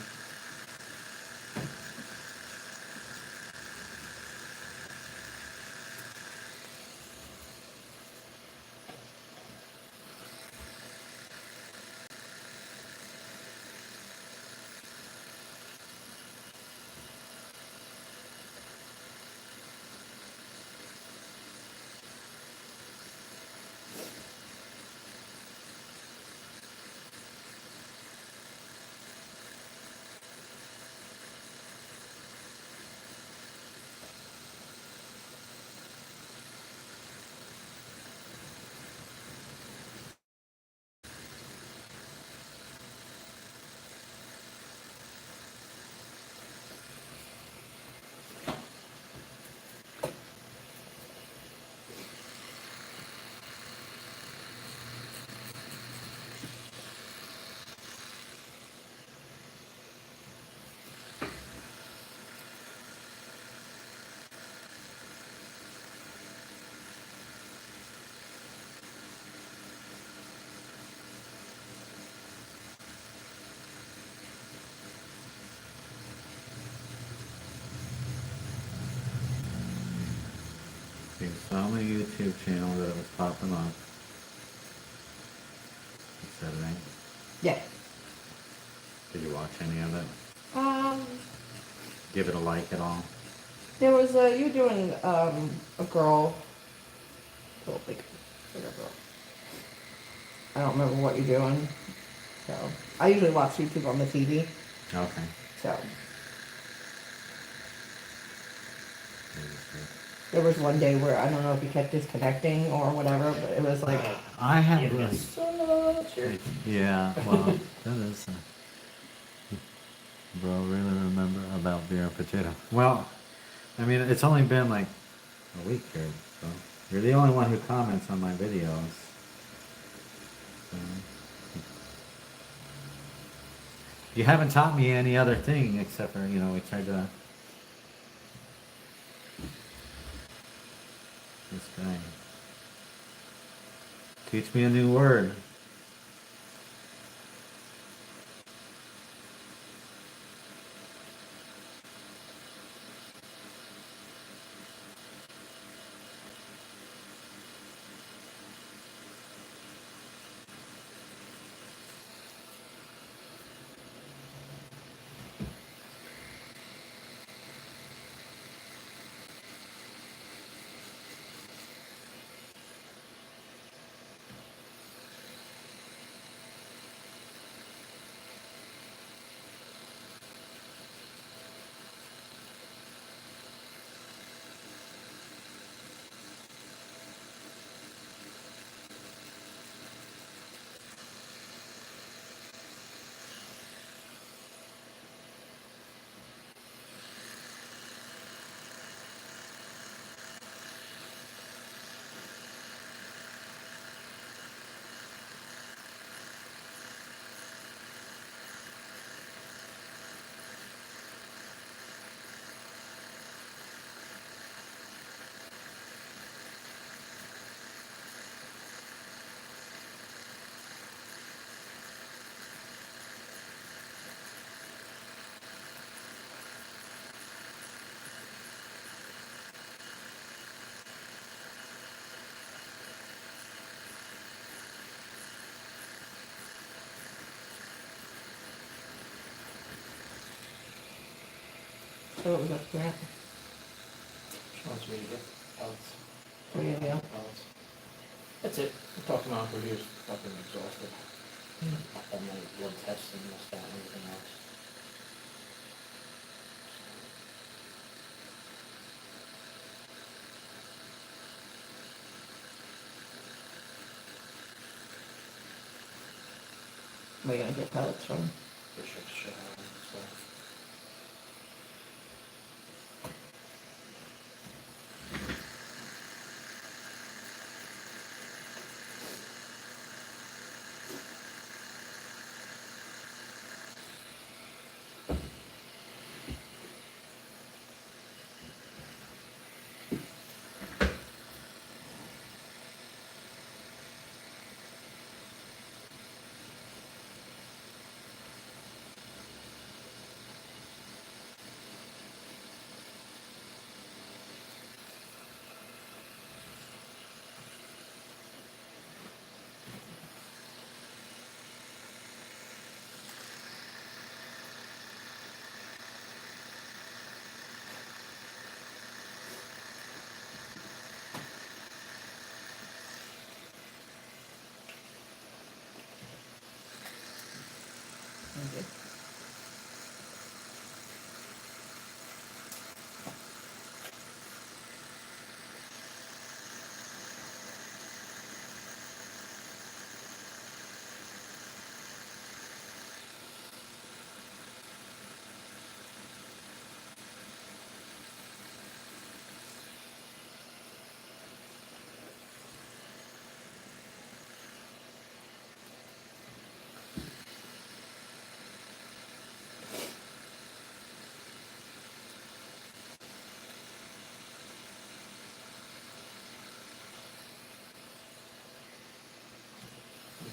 You saw my YouTube channel that it was popping up. Saturday. Yeah. Did you watch any of it? Um, Give it a like at all? there was you doing a girl, like bigger girl. I don't remember what you're doing. So I usually watch YouTube on the TV. Okay. So there was one day where I don't know if you kept disconnecting or whatever, but it was like I have Yeah, like, such. yeah, well, that is. Bro, really remember about beer and potato? Well, I mean, it's only been like a week here, so you're the only one who comments on my videos. So. You haven't taught me any other thing except for, we tried to. This guy. Teach me a new word. thought it was up to that. She wants me to get pellets. Oh, yeah. Pellets. That's it. I talked to my uncle, he was fucking exhausted. And then blood tests and this, that, and everything else. We're gonna get pellets from. Bishop's shit out and stuff. Okay.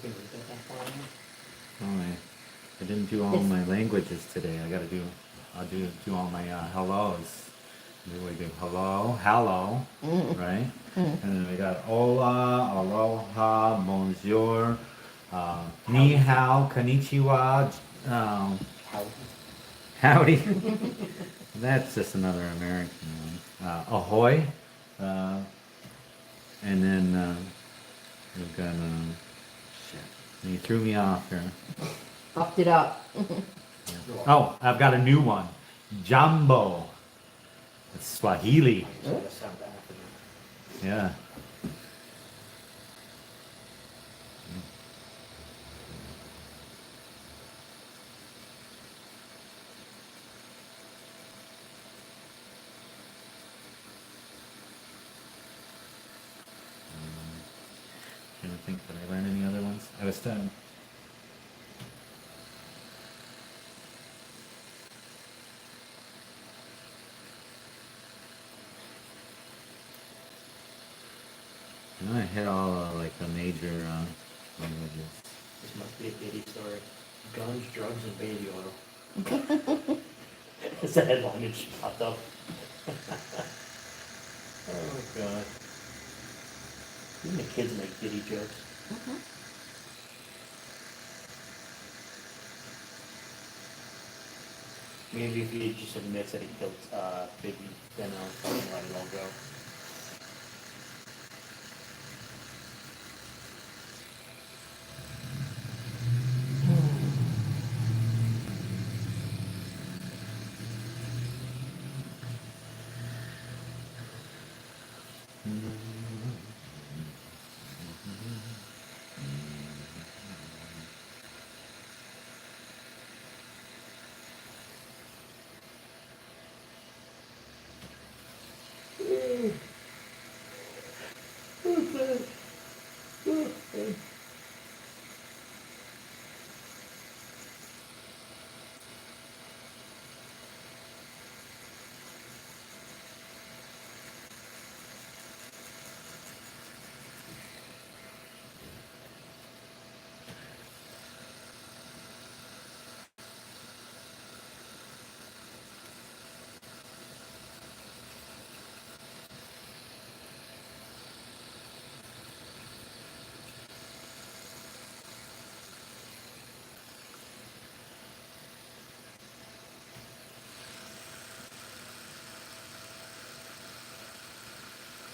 You can read that far in? Oh, I didn't do all Yes. my languages today. I'll do all my hellos. We do hello, hello, right? And then we got hola, aloha, bonjour, ni hao, konnichiwa, How? howdy. That's just another American one. Ahoy. And then we've got, shit. You threw me off here. Fucked it up. Oh, I've got a new one. Jumbo. It's Swahili. I just gotta sound African. Yeah. Trying to think, did I learn any other ones? I was done. I hit all like the major languages. This must be a Diddy story. Guns, drugs, and baby oil. It's the headline that just popped up. Oh god. Even the kids make Diddy jokes. Maybe if he just admits that he killed Biggie, then I'll fucking let it all go.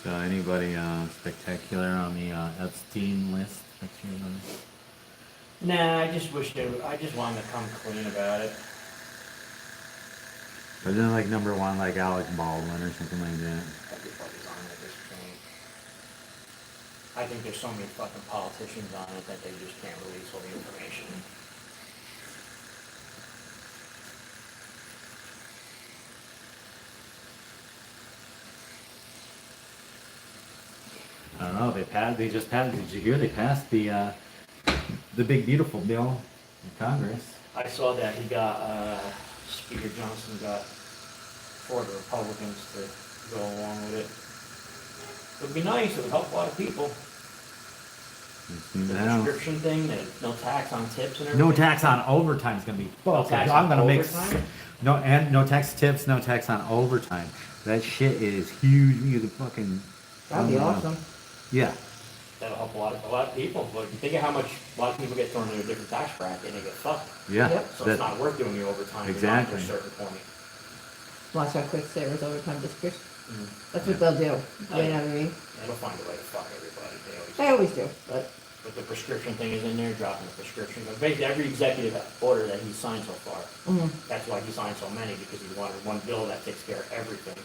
So anybody spectacular on the Epstein list that you Nah, I just wish I just wanted to come clean about it. But then like number one, like Alec Baldwin or something like that. Everybody's on it at this point. I think there's so many fucking politicians on it that they just can't release all the information. I don't know. They just passed. Did you hear they passed the big beautiful bill in Congress? I saw that he got, Speaker Johnson got 4 of the Republicans to go along with it. It would be nice, it would help a lot of people. The Now, prescription thing, no tax on tips and everything. no tax on overtime is gonna be. No tax I'm on gonna make overtime? no tax tips, no tax on overtime. That shit is huge. You could fucking. That'd be awesome. Yeah. That'll help a lot of people. But think of how much a lot of people get thrown into a different tax bracket and they get fucked. Yeah. Yep. So that- it's not worth doing the overtime Exactly. beyond a certain point. Watch how quick Sarah's overtime disappears. Mm. That's what they'll do. You know what I mean? It'll find a way to fuck everybody. They always do, but But the prescription thing is in there, dropping the prescription. But basically, every executive order that he signed so far, that's why he signed so many, because he wanted one bill that takes care of everything.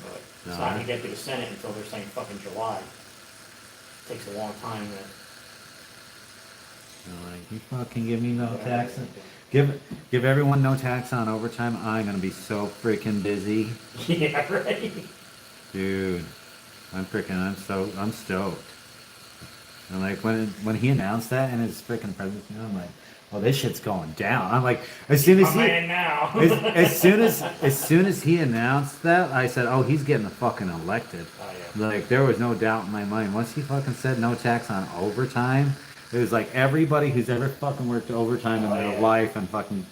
But it's not gonna get to the Senate until they're saying fucking July. Takes a long time to. Like, you fucking give me no tax. Give everyone no tax on overtime. I'm gonna be so freaking busy, Yeah, right? dude. I'm stoked. And like when he announced that in his freaking presidency, I'm like, oh, this shit's going down. I'm like, as soon as I'm in now. as soon as he announced that, I said, oh, he's getting fucking elected. Oh, yeah. Like there was no doubt in my mind. Once he fucking said no tax on overtime, it was like everybody who's ever fucking worked overtime in Oh, their yeah. life and fucking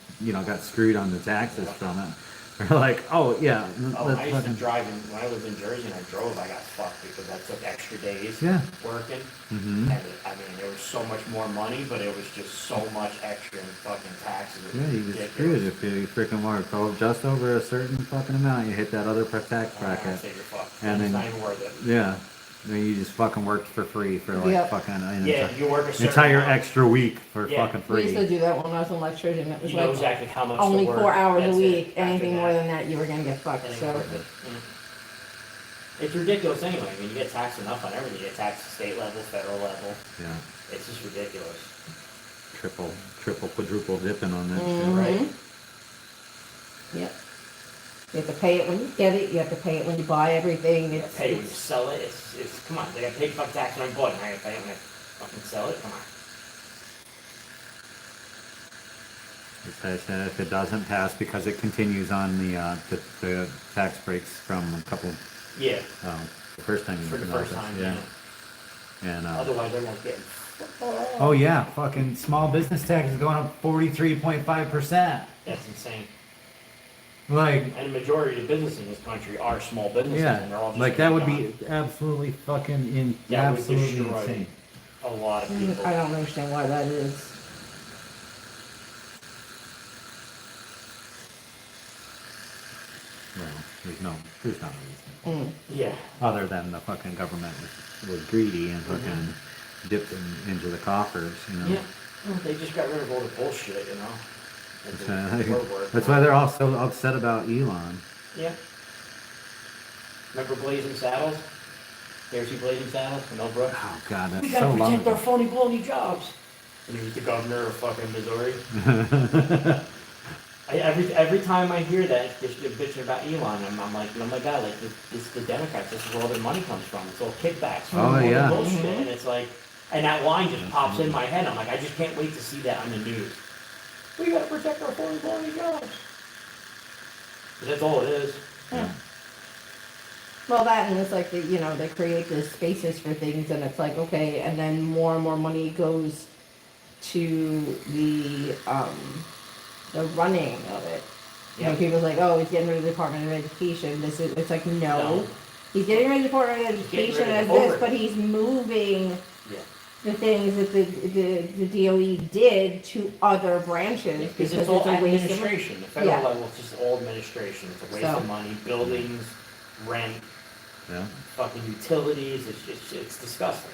got screwed on the taxes from it. They're like, oh yeah, Oh, let's I used to fucking drive when I lived in Jersey and I drove, I got fucked because I took extra days Yeah. working. Mhm. And I mean, there was so much more money, but it was just so much extra in fucking taxes. It was Yeah, you get ridiculous. screwed if you freaking work just over a certain fucking amount. You hit that other tax I bracket, say you're fucked. And It's then- not even worth it. yeah. Then you just fucking worked for free for like Yep. fucking Yeah, you work a certain entire amount. extra week for Yeah. fucking we used to free. do that when I was in lectures, and it was You know like exactly how much only to work. 4 hours a That's week. it. After Anything that, more than that, you were gonna get fucked. it ain't So worth it. Yeah. It's ridiculous anyway. I mean, you get taxed enough on everything. You get taxed at state level, federal level. Yeah, It's just ridiculous. triple, quadruple dipping on that shit. Mhm. Right? Yep. You have to pay it when you get it. You have to pay it when you buy everything. You It's, gotta pay when you it's sell it. It's come on. They gotta pay fucking tax when I bought it. I gotta pay when I fucking sell it. Come on. As I said, if it doesn't pass because it continues on the tax breaks from a couple, Yeah. the first time you For the in first office, time. yeah. Yeah. And Otherwise, everyone's getting. oh yeah, fucking small business tax is going up 43.5%. That's insane. Like, And the majority of the businesses in this country are small businesses, and they're all yeah, just like that would gonna be absolutely fucking That would absolutely destroy insane. a lot of people. I don't understand why that is. Well, there's no reason. Yeah. Other than the fucking government was greedy and fucking dipped into the coffers, you know. Yeah. Well, they just got rid of all the bullshit, you know. And the road work. That's why they're all so upset about Elon. Yeah. Remember Blazing Saddles? You ever see Blazing Saddles? Mel Brooks? Oh god, that's We so gotta long protect our ago. phony baloney jobs. And he's the governor of fucking Missouri. Every time I hear that, just bitching about Elon, I'm like, oh my god, like this the Democrats. This is where all their money comes from. It's all kickbacks. From Oh, all the yeah. bullshit. And it's like, and that line just pops in my head. I'm like, I just can't wait to see that on the news. We gotta protect our phony baloney jobs. 'Cause that's all it is. Yeah. Well, that and it's like they create the spaces for things, and it's like okay, and then more and more money goes to the running of it. You know, Yeah. people's like, oh, he's getting rid of the Department of Education. It's like no, No. he's getting rid of the Department of He's getting Education rid as of this, overhead. but he's moving Yeah. the things that the DOE did to other branches Because it's all a waste of administration. The federal Yeah. level, it's just all administration. It's a waste So- of money, buildings, rent, Yeah. Fucking utilities, it's disgusting.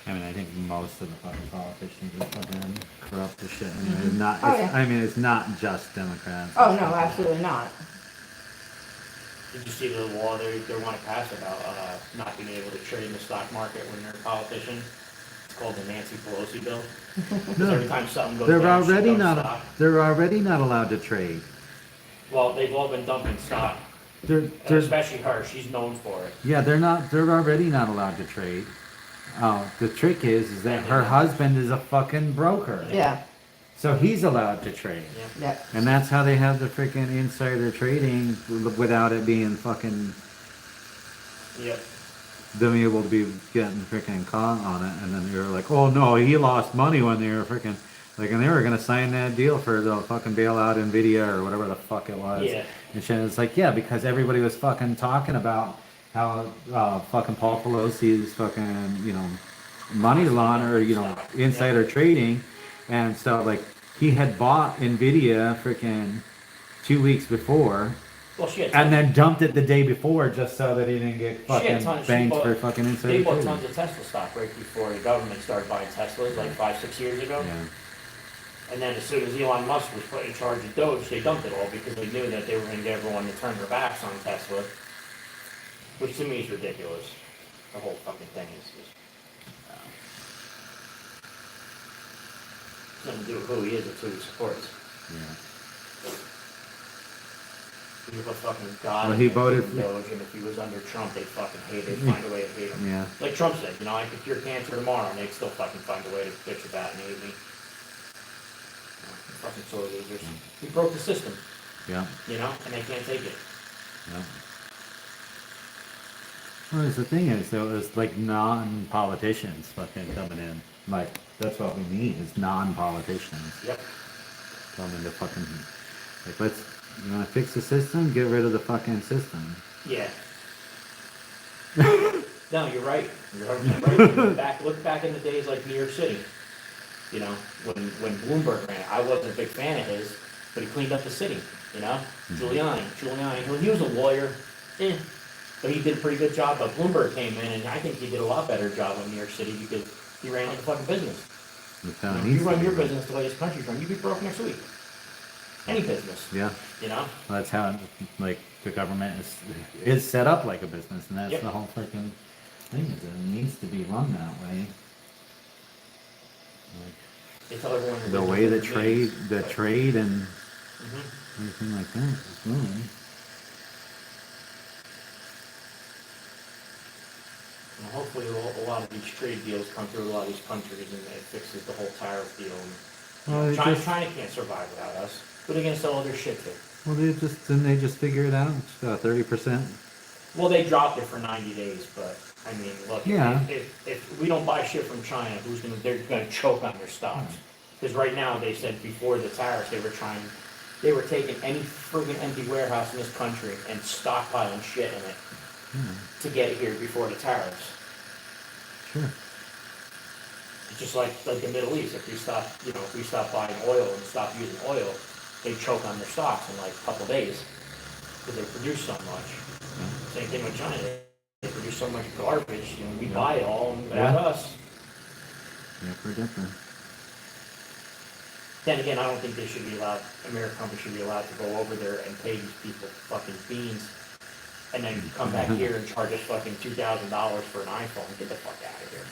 I mean, I think most of the fucking politicians are fucking corrupt as shit. I mean, it's not. Oh, It's, yeah. I mean, it's not just Democrats. Oh, It's no, fucking- absolutely not. Did you see the law they want to pass about not being able to trade in the stock market when you're a politician? It's called the Nancy Pelosi bill. Because No. every time something goes They're down, she already dumps not. stock. They're already not allowed to trade. Well, they've all been dumping stock, They're. especially her. She's known for it. Yeah, they're not. They're already not allowed to trade. The trick is that her husband is a fucking broker. Yeah, So he's allowed to trade. Yeah. yeah. And that's how they have the freaking insider trading without it being fucking Yep. them able to be getting freaking caught on it. And then you're like, oh no, he lost money when they were freaking like, and they were gonna sign that deal for the fucking bailout Nvidia or whatever the fuck it was. Yeah. And shit. It's like, yeah, because everybody was fucking talking about how fucking Paul Pelosi's fucking, you know, money launderer, you know, insider trading. And so, like, he had bought Nvidia freaking 2 weeks before, Well, she had and then dumped it the day before just so that he didn't get fucking tons- she banked bought- for fucking They insider bought trading. tons of Tesla stock right before the government started buying Teslas, like 5-6 years ago. Yeah. And then as soon as Elon Musk was put in charge of Doge, they dumped it all because they knew that they were going to get everyone to turn their backs on Tesla, which to me is ridiculous. The whole fucking thing is just nothing to do with who he is, it's who he supports. Yeah. He's a fucking god. Well, he and voted fucking for- Doge, and if he was under Trump, they'd fucking hate it, find a way to hate him. Yeah. Like Trump said, you know, I could cure cancer tomorrow, and they'd still fucking find a way to bitch about and hate me. Fucking sore losers. He broke the system, Yeah. you know, and they can't take it. Yeah. Well, the thing is, though, it's like non-politicians fucking coming in. Like, that's what we need, is non-politicians Yep. coming to fucking, like, let's, you want to fix the system? Get rid of the fucking system. Yeah. No, you're right. You're 100% right. Look back in the days like New York City. You know, when Bloomberg ran, I wasn't a big fan of his, but he cleaned up the city. You know, Giuliani, he was a lawyer, but he did a pretty good job. But Bloomberg came in, and I think he did a lot better job in New York City because he ran like a fucking business. The You town know, if needs you to run be your run. business the way this country's run, you'd be broke next week. Any business, Yeah. you know. Well, that's how, like, the government is set up like a business, and that's Yep. the whole freaking thing, is it needs to be run that way. Like, They tell everyone the way the trade, trade and Mhm. everything like that is going. And hopefully a lot of these trade deals come through a lot of these countries and it fixes the whole tariff deal. Well, And it China, just- China can't survive without us. Who are they going to sell all their shit to? Well, didn't they just figure it out? 30%. Well, they dropped it for 90 days, but I mean, look, Yeah. if we don't buy shit from China, they're going to choke on their stocks. Because right now, they said before the tariffs, they were taking any friggin' empty warehouse in this country and stockpiling shit in it to get it here before the tariffs. Sure. It's just like the Middle East. If we stop buying oil and stop using oil, they choke on their stocks in like a couple days because they produce so much. Same thing with China. They produce so much garbage, we buy it all, and without Yeah. us. Yeah, for different. Then again, I don't think they should be allowed. American companies should be allowed to go over there and pay these people fucking beans, and then come back here and charge us fucking $2,000 for an iPhone. Get the fuck out of here.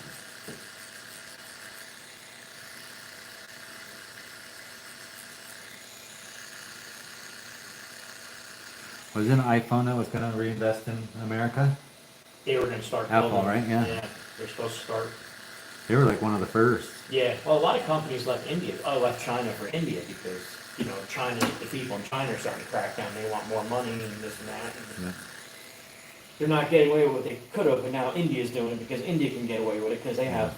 Was it an iPhone that was going to reinvest in America? They were going to start Apple, building. right? Yeah. Yeah, they're supposed to start. They were like one of the first. Yeah, well, a lot of companies left left China for India because, China, the people in China are starting to crack down. They want more money and this and that. And Yeah. they're not getting away with what they could have, but now India's doing it because India can get away with it because they have,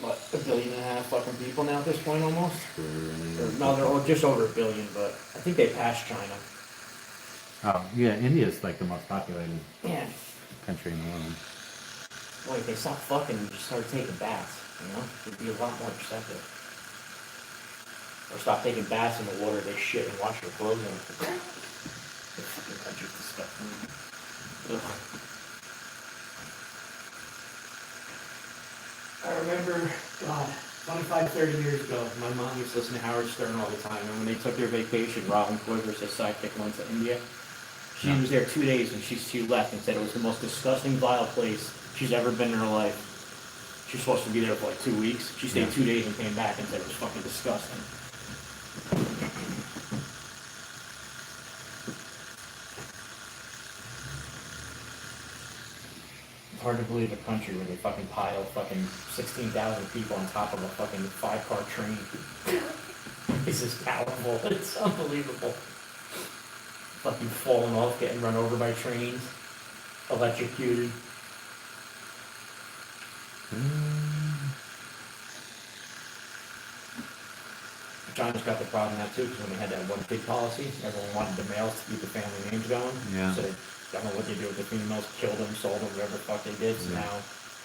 what, 1.5 billion fucking people now at this point almost? Or just over 1 billion, but I think they passed China. Oh, yeah, India's like the most populated Yeah. country in the world. Boy, if they stop fucking and just start taking baths, you know, it'd be a lot more accepted. Or stop taking baths in the water they shit and wash their clothes in. The fucking country's disgusting. Ugh. I remember, God, 25, 30 years ago, my mom used to listen to Howard Stern all the time, and when they took their vacation, Robin Quivers, his sidekick, went to India. She was there 2 days, and she left and said it was the most disgusting, vile place she's ever been in her life. She was supposed to be there for like 2 weeks. She stayed 2 days and came back and said it was fucking disgusting. It's hard to believe a country where they fucking pile fucking 16,000 people on top of a fucking 5-car train. This is powerful. It's unbelievable. Fucking falling off, getting run over by trains, electrocuted. China's got the problem now too, because when they had that one kid policy, everyone wanted the males to keep the family names going. Yeah. So they don't know what they do with the females, killed them, sold them, whatever the fuck they did. So Yeah. now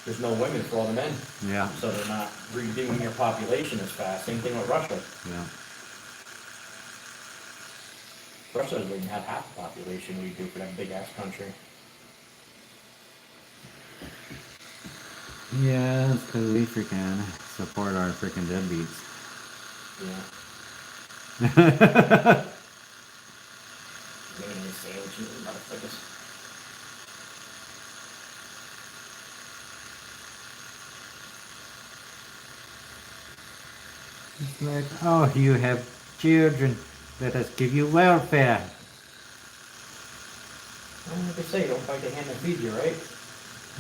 there's no women for all the men. Yeah. So they're not redoing their population as fast. Same thing with Russia. Yeah. Russia doesn't even have half the population we do for that big ass country. Yeah, it's because we freaking support our freaking deadbeats. Yeah. Making any sandwiches, motherfuckers. It's like, oh, you have children. Let us give you welfare. Well, like I say, don't bite the hand that feeds you, right?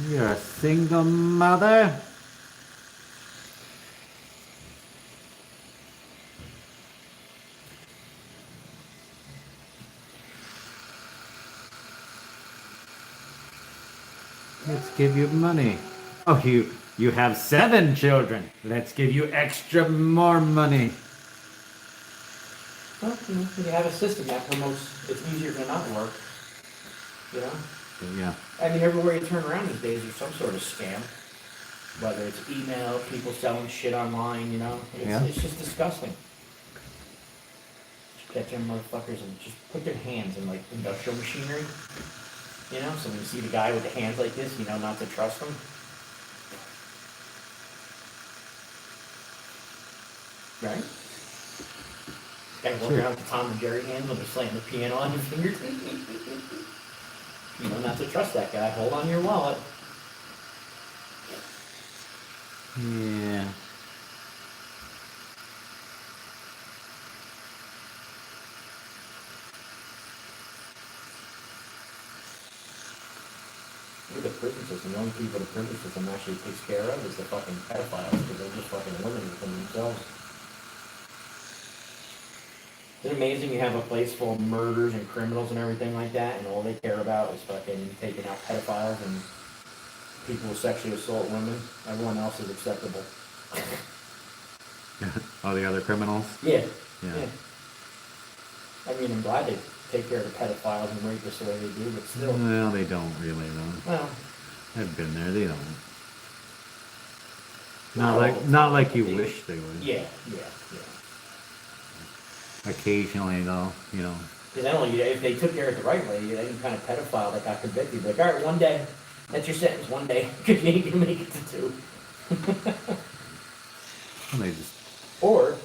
You're a single mother. Let's give you money. Oh, you have 7 children. Let's give you extra more money. Well, you have a system that promotes it's easier to not work. You know? Yeah. I mean, everywhere you turn around these days, there's some sort of scam. Whether it's email, people selling shit online, you know? It's just disgusting. Just catch them motherfuckers and just put their hands in, like, industrial machinery. You know? So when you see the guy with the hands like this, you know not to trust him. Right? Guy walking around with the Tom and Jerry hands when they're slaying the piano on your fingers. You know not to trust that guy. Hold on to your wallet. Yeah. With the prison system, the only people the prison system actually takes care of is the fucking pedophiles, because they're just fucking living within themselves. Is it amazing you have a place full of murders and criminals and everything like that, and all they care about is fucking taking out pedophiles and people who sexually assault women? Everyone else is acceptable. All the other criminals? Yeah. Yeah. I mean, I'm glad they take care of the pedophiles and rapists the way they do, but still. Well, they don't really though. Well, I've been there. They don't. Not all the Not like time, you but they- wish they would. yeah. Occasionally though, you know. Because I don't know, if they took care of it the right way, any kind of pedophile that got convicted, like, all right, one day, that's your sentence, one day, because you ain't gonna make it to 2. Well, they just. Or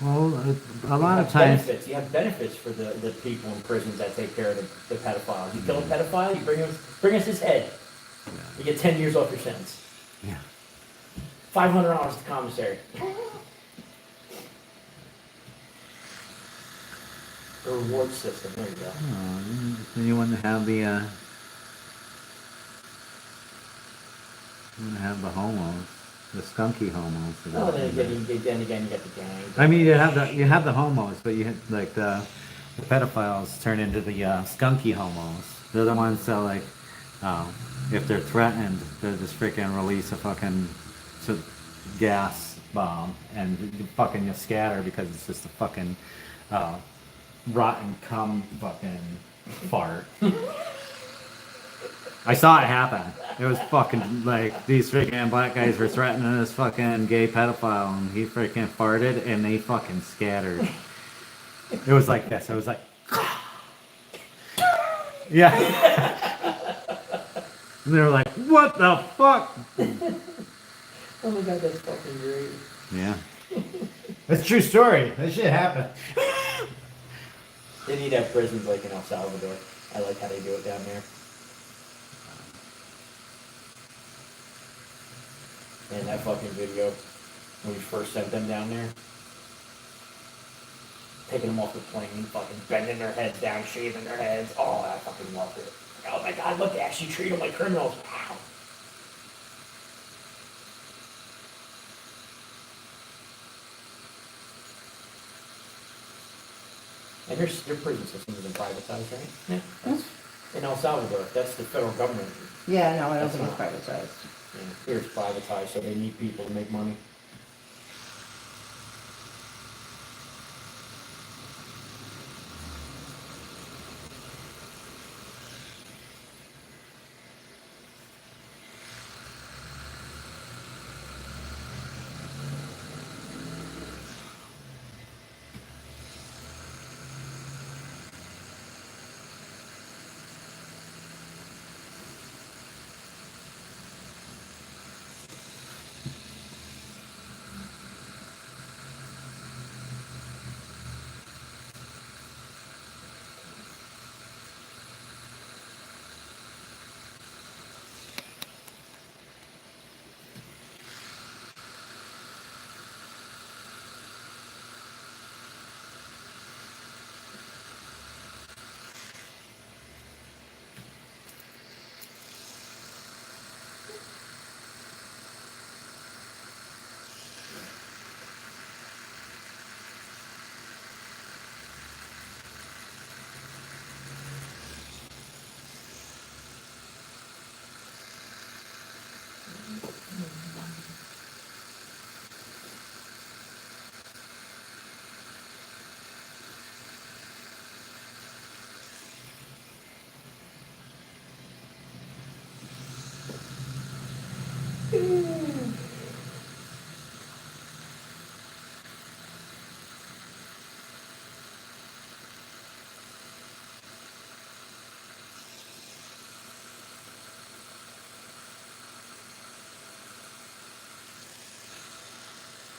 Well, a you lot have of times. benefits. You have benefits for the people in prisons that take care of the pedophiles. You kill a pedophile, you bring us his head. You get 10 years off your sentence. Yeah. $500 to commissary. The reward system. There you go. Oh, then you want to have the. You want to have the homos, the skunky homos. Oh, then again, you got the gang. I mean, you have the homos, but you like the pedophiles turn into the skunky homos. They're the ones that like, if they're threatened, they'll just freaking release a fucking gas bomb and you fucking you scatter because it's just a fucking rotten cum fucking fart. I saw it happen. It was fucking like these freaking black guys were threatening this fucking gay pedophile, and he freaking farted, and they fucking scattered. It was like this. It was like, yeah. And they were like, "What the fuck?" Oh my god, that's fucking great. Yeah. That's a true story. That shit happened. They need to have prisons like in El Salvador. I like how they do it down there. And that fucking video when we first sent them down there, taking them off the plane, fucking bending their heads down, shaving their heads. Oh, I fucking loved it. Oh my god, look, they actually treat them like criminals. Wow. And their prison system isn't privatized, right? Yeah. In El Salvador, that's the federal government. Yeah, no, I don't That's think it's not- privatized. Yeah, here it's privatized, so they need people to make money.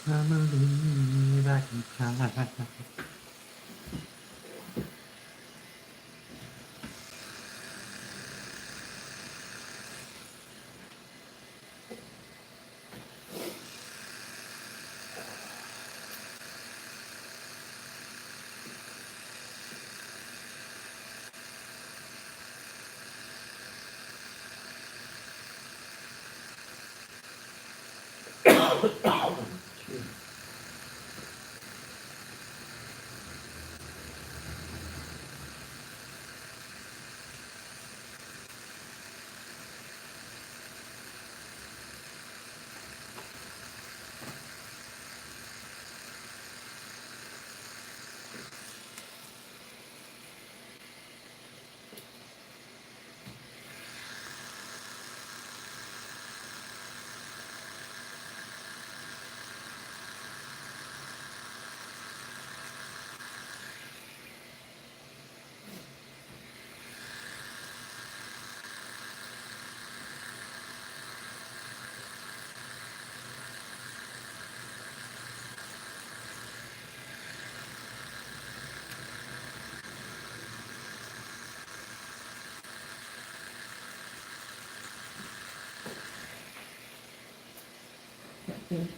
I believe I can try.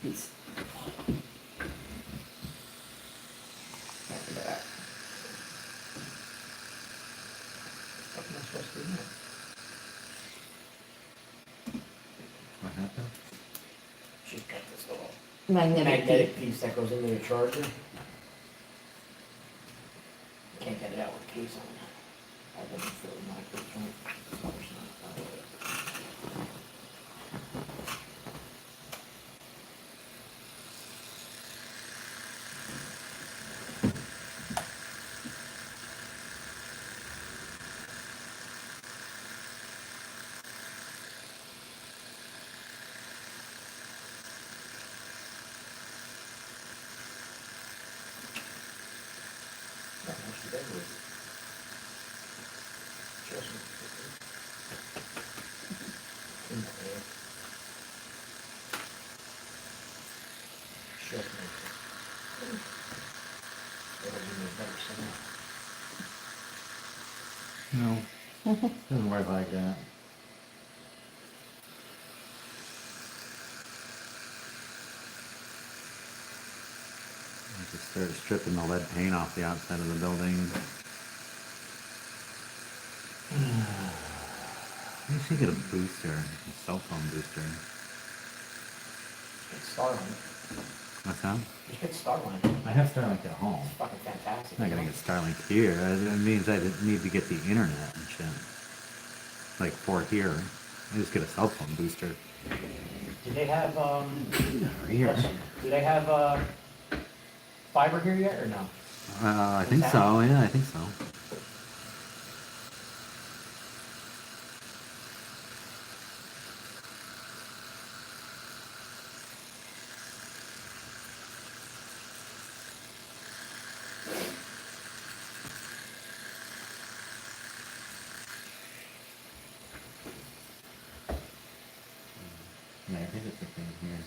Peace. What am I supposed to do now? What happened? She's got this little Magnetic. piece that goes into the charger. Can't get it out with the case on. I didn't feel my case right. So it's not- No, doesn't work like that. I just started stripping the lead paint off the outside of the building. I should get a booster, a cell phone booster. Get Starlink. What's that? Just get Starlink. I have Starlink at home. It's fucking fantastic. I'm not gonna get Starlink here. That means I need to get the internet and shit. Like for here. I just get a cell phone booster. Do they have Here. question, do they have fiber here yet or no? I think so, yeah, I think so. Yeah, I think it's the thing here.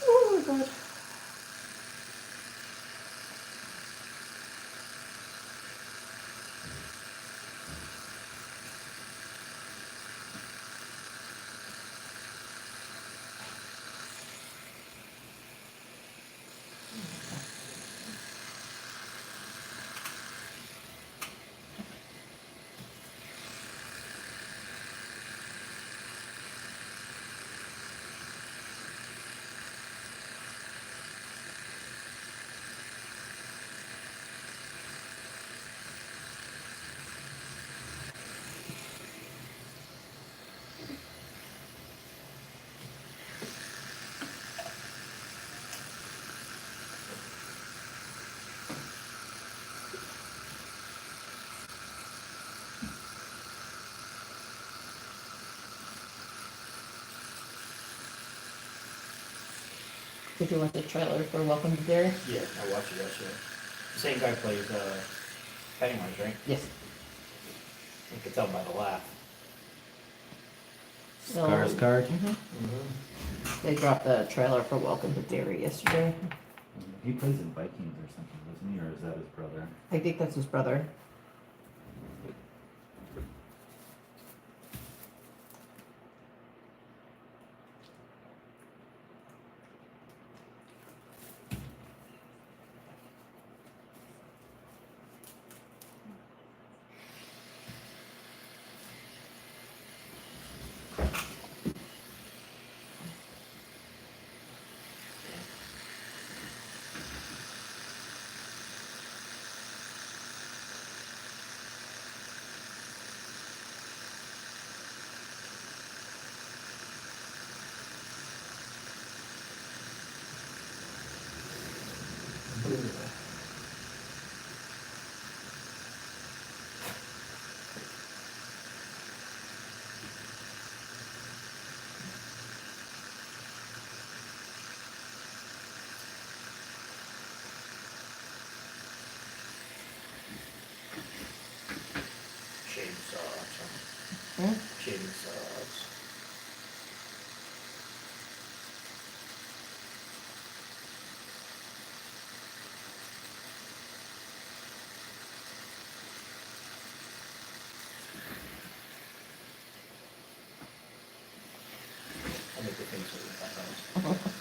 Oh my god. Did you watch the trailer for Welcome to Derry? Yeah, I watched it yesterday. The same guy plays Pennywise, right? Yes. You can tell by the laugh. Skarsgård. They dropped the trailer for Welcome to Derry yesterday. He plays in Vikings or something, doesn't he? Or is that his brother? I think that's his brother. Shaved socks. Hmm? Shaved socks. I'll make the face with that nose.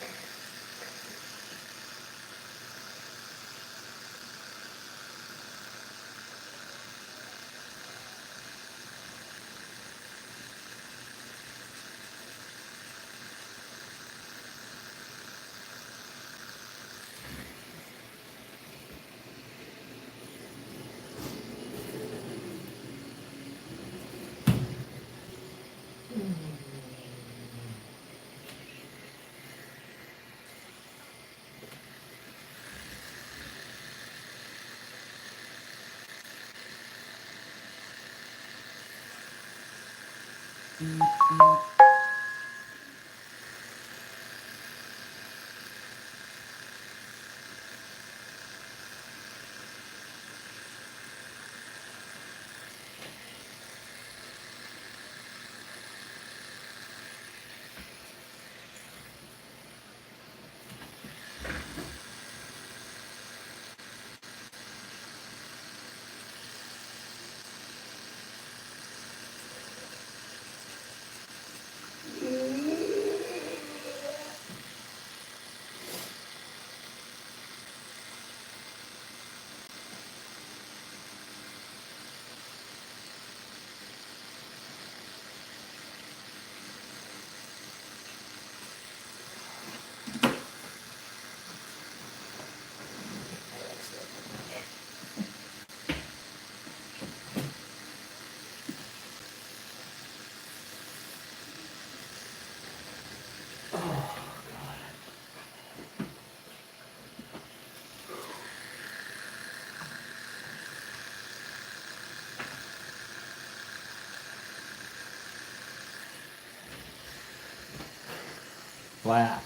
Black.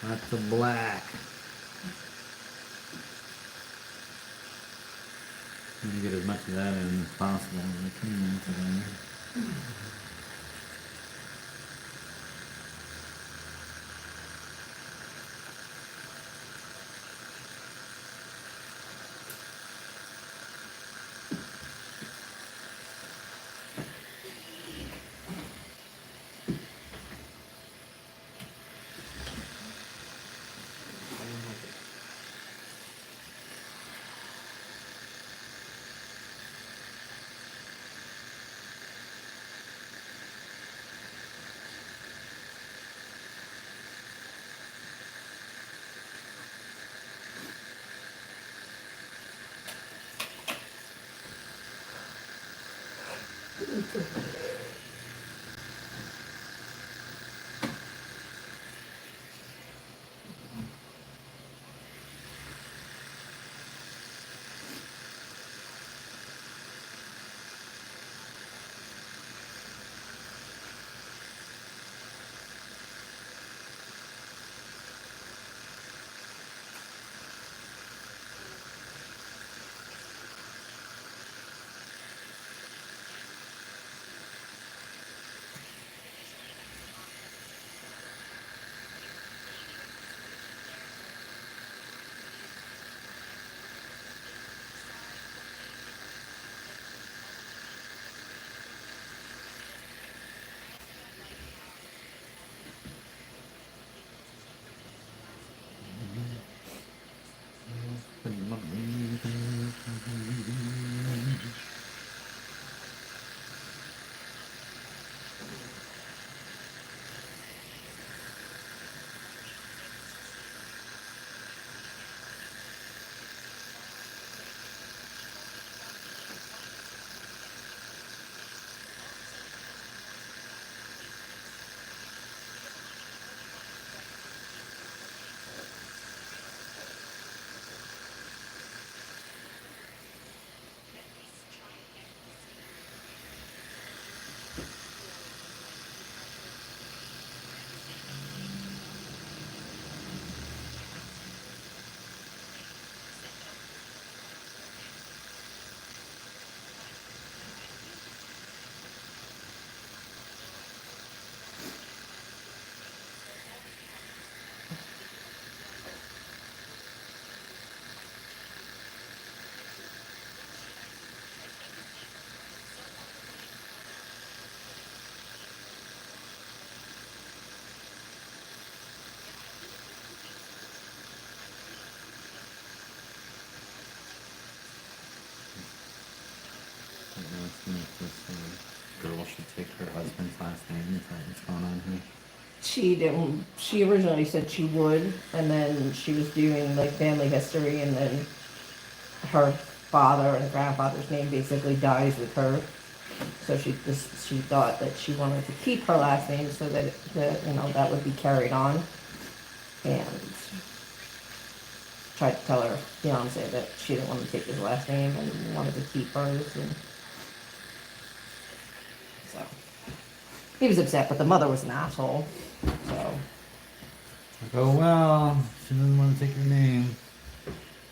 Lots of black. You get as much of that in as possible as I can today. What's going on here? She didn't. She originally said she would, and then she was doing like family history, and then her father and grandfather's name basically dies with her. So she thought that she wanted to keep her last name so that that would be carried on, and tried to tell her fiance that she didn't want to take his last name and wanted to keep hers, and so he was upset. But the mother was an asshole. So Like, oh well, she doesn't want to take your name.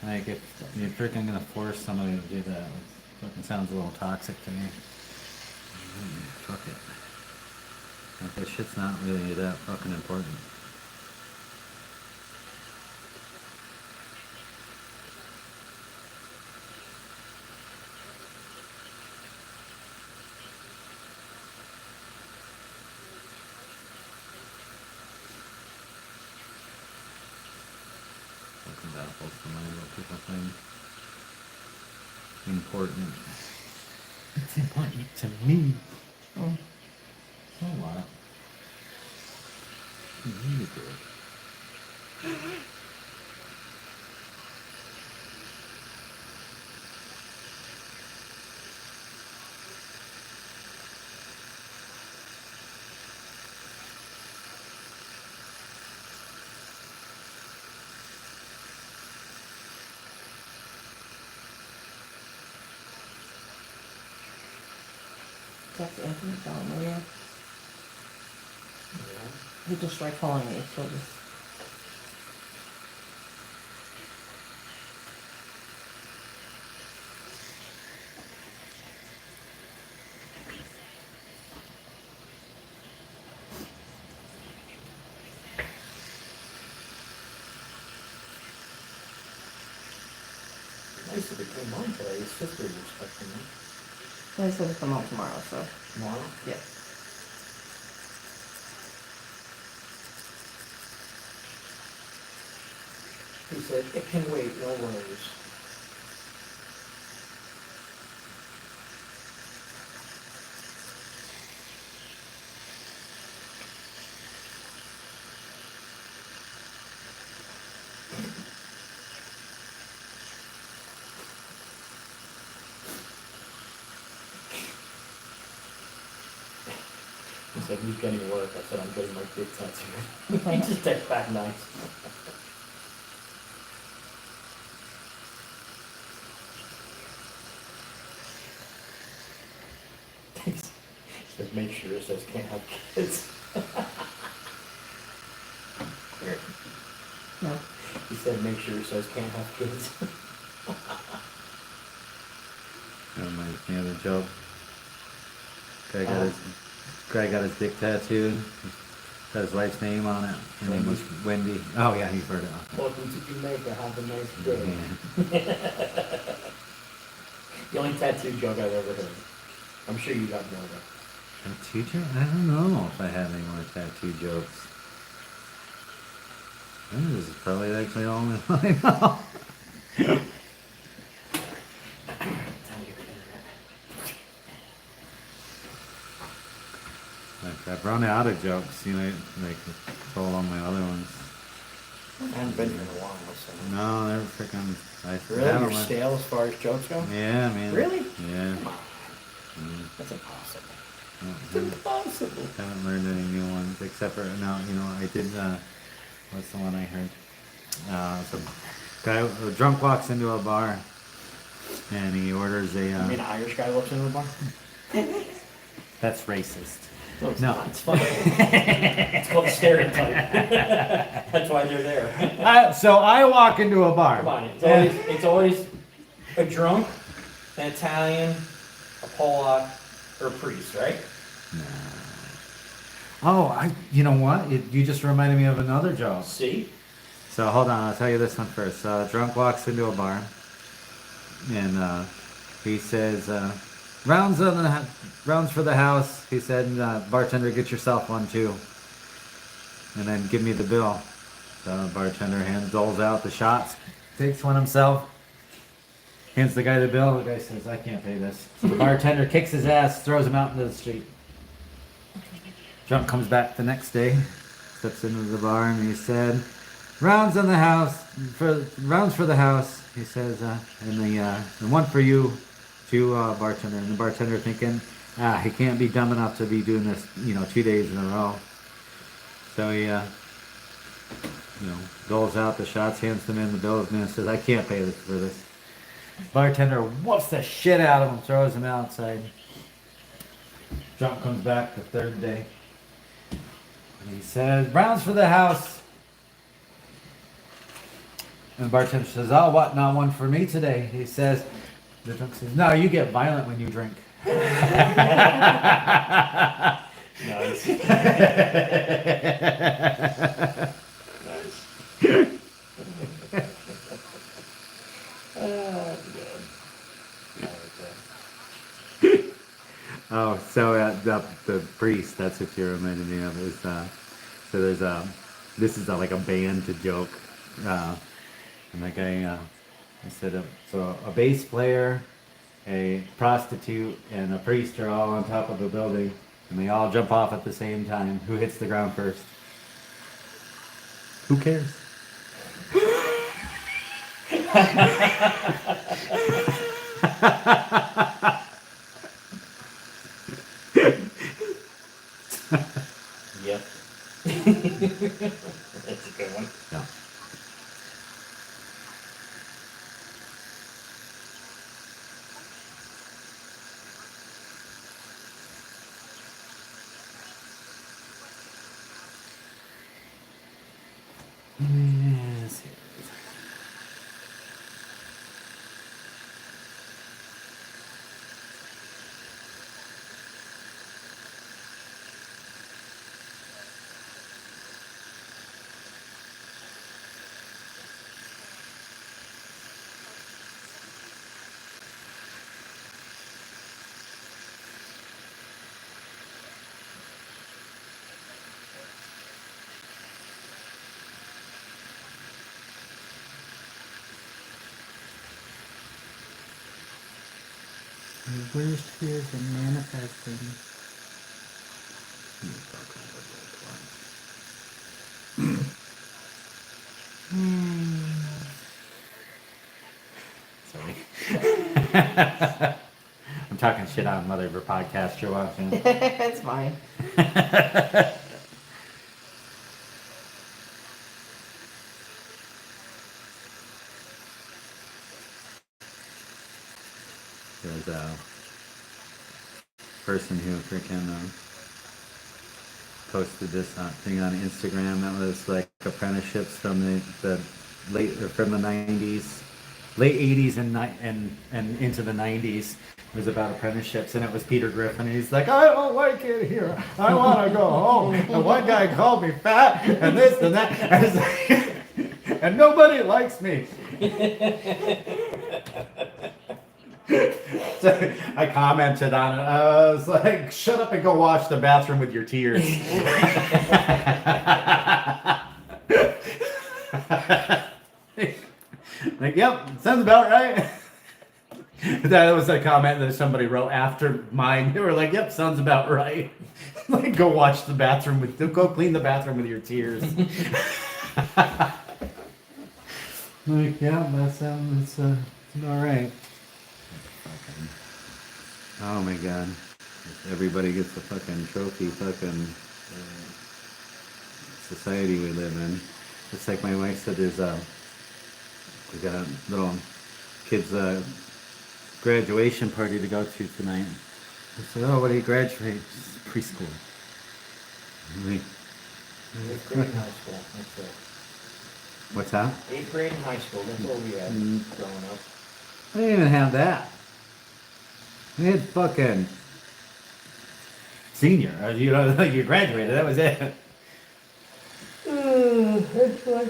Like, if you're freaking gonna force somebody to do that, it fucking sounds a little toxic to me. Fuck it. Like, this shit's not really that fucking important. Fucking baffles the mind what people think important. It's important to me. mm. So what? You need to do it. Text Anthony, tell him where you are. Yeah. He just tried calling me. So just Nice if it came home today. His sister was expecting me. I said to come home tomorrow. So Tomorrow? yeah. He said, it can wait, no worries. He said, who's getting work? I said, I'm getting my big tattoo. He just texted back nice. He said, make sure it says can't have kids. No. He said, make sure it says can't have kids. That reminds me of a joke. Guy got his dick tattooed. Got his wife's name on it. Her name was Wendy. Oh yeah, you've heard it. Welcome to Jamaica, have a nice day. Yeah. The only tattoo joke I've ever heard. I'm sure you got more though. Tattoo joke? I don't know if I have any more tattoo jokes. I think this is probably actually the only one I know. Like, I've run out of jokes, like told all my other ones. I haven't been here in a while, so. No, they're freaking. Really? You're stale as far as jokes go? Yeah, man. Really? Yeah. Come on. Mm. That's impossible. It's Mhm. impossible. Haven't learned any new ones except for no. I did. What's the one I heard? A drunk walks into a bar, and he orders a. You mean an Irish guy walks into a bar? That's racist. No, it's No. not. It's funny. It's called stereotype. That's why they're there. So I walk into a bar. Come on, it's always a drunk, an Italian, a Polak, or a priest, right? Oh, you know what? You just reminded me of another joke. See? So hold on, I'll tell you this one first. Drunk walks into a bar, and he says, "Rounds for the house." He said, "Bartender, get yourself one too, and then give me the bill." The bartender doles out the shots, takes one himself, hands the guy the bill. The guy says, "I can't pay this." So the bartender kicks his ass, throws him out into the street. Drunk comes back the next day, steps into the bar, and he said, "Rounds on the house, rounds for the house." He says, and one for you, to bartender. And the bartender thinking, he can't be dumb enough to be doing this, 2 days in a row. So he, doles out the shots, hands them in the bill, and says, "I can't pay for this." Bartender whoops the shit out of him, throws him outside. Drunk comes back the third day. And he says, "Rounds for the house." And the bartender says, "Oh, what? Not one for me today." He says, the drunk says, "No, you get violent when you drink." Nice. Oh, good. I like that. Oh, so the priest, that's what you reminded me of, is, so there's this is like a band to joke. And that guy, I said, so a bass player, a prostitute, and a priest are all on top of a building, and they all jump off at the same time. Who hits the ground first? Who cares? Yep. That's a good one. Yeah. Yes. The worst fears are manifesting. Sorry. I'm talking shit on whatever podcast you're watching. It's fine. There's a person who freaking posted this thing on Instagram that was like apprenticeships from the from the 90s, late 80s and into the 90s. It was about apprenticeships, and it was Peter Griffin, and he's like, "I don't like it here. I want to go home." And one guy called me fat, and this and that, and, it's like, and nobody likes me. So I commented on it. I was like, "Shut up and go wash the bathroom with your tears." Like, yep, sounds about right. That was a comment that somebody wrote after mine. They were like, "Yep, sounds about right." Like, go wash the bathroom go clean the bathroom with your tears. Like, yeah, that sounds all right. Oh my god. Everybody gets a fucking trophy fucking society we live in. It's like my wife said, there's we got a little kid's graduation party to go to tonight. I said, "Oh, what do you graduate?" "Preschool." Eighth grade in high school. That's it. What's that? 8th grade in high school. That's what we had growing up. I didn't even have that. We had fucking senior. Like you graduated. That was it. It's like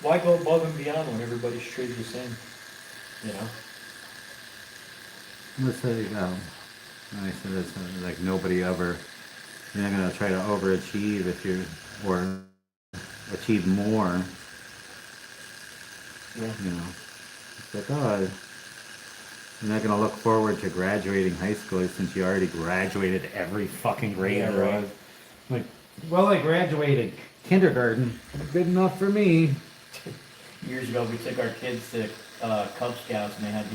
why go above and beyond when everybody's treated the same? You know? Let's say, I said it's like nobody ever. You're not gonna try to overachieve or achieve more. Yeah. It's like, oh, you're not gonna look forward to graduating high school since you already graduated every fucking grade Yeah, there right. was. Like, well, I graduated kindergarten. Good enough for me. Years ago, we took our kids to Cub Scouts, and they had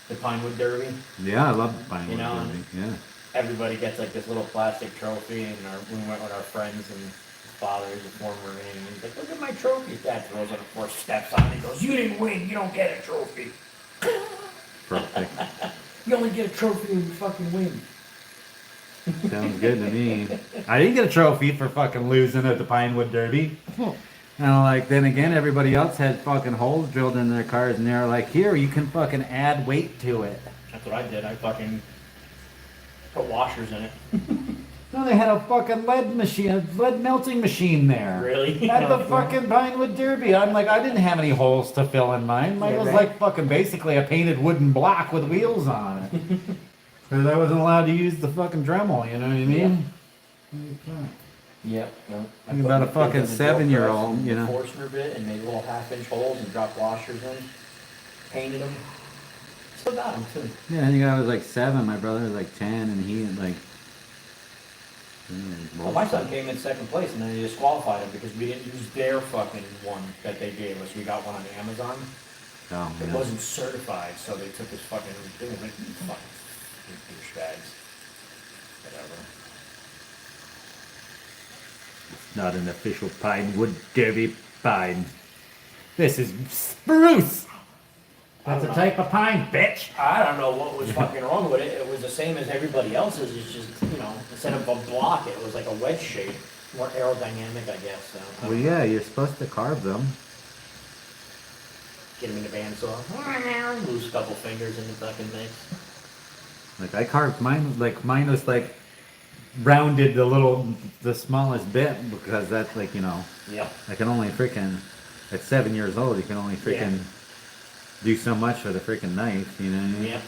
the Pinewood Derby. Yeah, I love buying You know, derby. Yeah. Everybody gets like this little plastic trophy, and we went with our friends and his father's a former Marine, and he's like, "Look at my trophy." Dad throws on the 4 steps on it. He goes, "You didn't win. You don't get a trophy. Perfect. You only get a trophy when you fucking win." Sounds good to me. I didn't get a trophy for fucking losing at the Pinewood Derby. And like, then again, everybody else had fucking holes drilled in their cars, and they're like, here, you can fucking add weight to it. That's what I did. I fucking put washers in it. No, they had a fucking lead machine, a lead melting machine there. Really? At the fucking Pinewood Derby. I'm like, I didn't have any holes to fill in mine. Mine Yeah, was right. like fucking basically a painted wooden block with wheels on it. Because I wasn't allowed to use the fucking Dremel, you know what I mean? Yep. No. I Think put about my a kids fucking in the drill 7-year-old, press and you the know. Forstner bit, and made little 1/2-inch holes and dropped washers in, painted them. Still got them too. Yeah, I think I was like 7, my brother was like 10, and he had like... Well, my son came in second place, and then they disqualified him because we didn't use their fucking one that they gave us. We got one on Amazon. Oh, It yeah. wasn't certified, so they took this fucking thing and like, "You fucking douchebags." Whatever. Not an official Pinewood Derby pine. This is spruce! That's a type of pine, bitch! I don't know what was fucking wrong with it. It was the same as everybody else's. It's just, you know, instead of a block, it was like a wedge shape. More aerodynamic, I guess. So, I Well, don't know. yeah, you're supposed to carve them. Get them in the bandsaw. Lose a couple fingers in the fucking mix. Like, I carved mine, like, mine was like rounded the smallest bit because that's like, you know, Yep. I can only freaking, at 7 years old, you can only freaking do so much with a freaking knife, you know what I mean? Yep.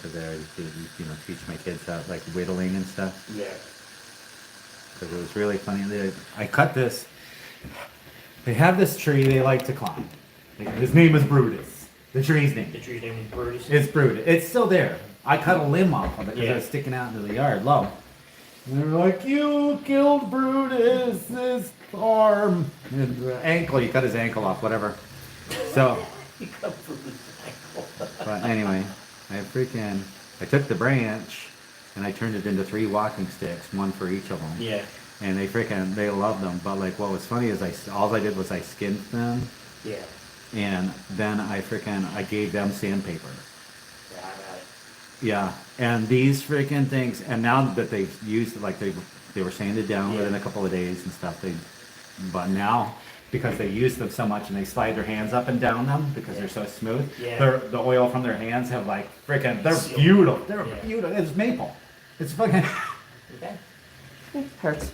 Because I already did, you know, teach my kids how, like, whittling and stuff. Yeah. Because it was really funny. I cut this. They have this tree they like to climb. Like, his name is Brutus. The tree's name. The tree's name is Brutus. It's Brutus. It's still there. I cut a limb off of it because Yeah. it was sticking out into the yard low. And they were like, you killed Brutus, his arm. And ankle, you cut his ankle off, whatever. So, You cut Brutus' ankle. but anyway, I took the branch and I turned it into 3 walking sticks, one for each of them. Yeah. And they loved them. But like, what was funny is all I did was I skinned them, Yeah. and then I gave them sandpaper. Yeah, I got it. Yeah, and these freaking things, and now that they've used, like they were sanded down within a couple of days and stuff, but now, because they use them so much and they slide their hands up and down them because they're so smooth, Yeah. the oil from their hands have like freaking, they're Seal. beautiful, they're Yeah. beautiful, it's maple. It's fucking, Okay. Hurts.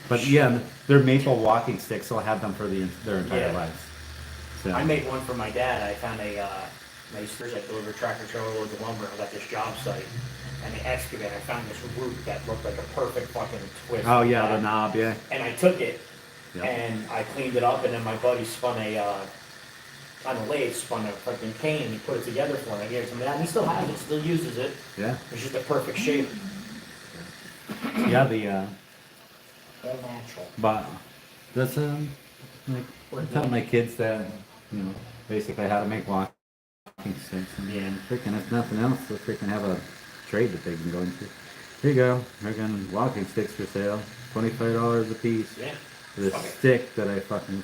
but yeah, they're maple walking sticks, so I'll have them for their entire Yeah. lives. So, I made one for my dad. I found my sister's like delivered tractor trailer loads of lumber. I was at this job site, and they excavated. I found this root that looked like a perfect fucking twist. oh yeah, the knob, yeah. And I took it, Yep. and I cleaned it up, and then my buddy spun on the lathe, spun a fucking cane, and he put it together for me. I gave it to him, and he still has it, still uses it. Yeah, It's just a perfect shape. yeah, the, All natural. but that's, like, I tell my kids that, you know, basically how to make walking sticks, and Yeah. freaking, if nothing else, they'll freaking have a trade that they can go into. Here you go, freaking walking sticks for sale, $25 a piece. Yeah. For this Fuck it. stick that I fucking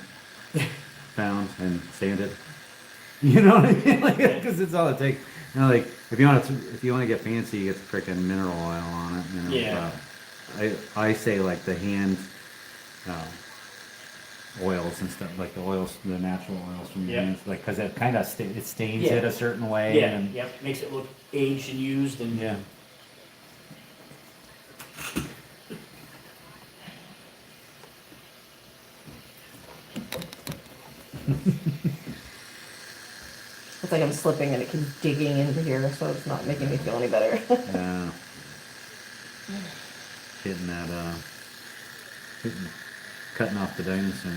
found and sanded. You know what I mean? Like, because it's all it takes. You know, like if you want to get fancy, you get the freaking mineral oil on it. You know, Yeah. I say like the hand oils and stuff, like the oils, the natural oils from your Yeah. hands, like because it kind of it stains Yeah. it a certain way. Yeah. And, Yep. Makes it look aged and used, and yeah. It's like I'm slipping and it keeps digging into here, so it's not making me feel any better. Yeah. Hitting that, cutting off the dinosaur.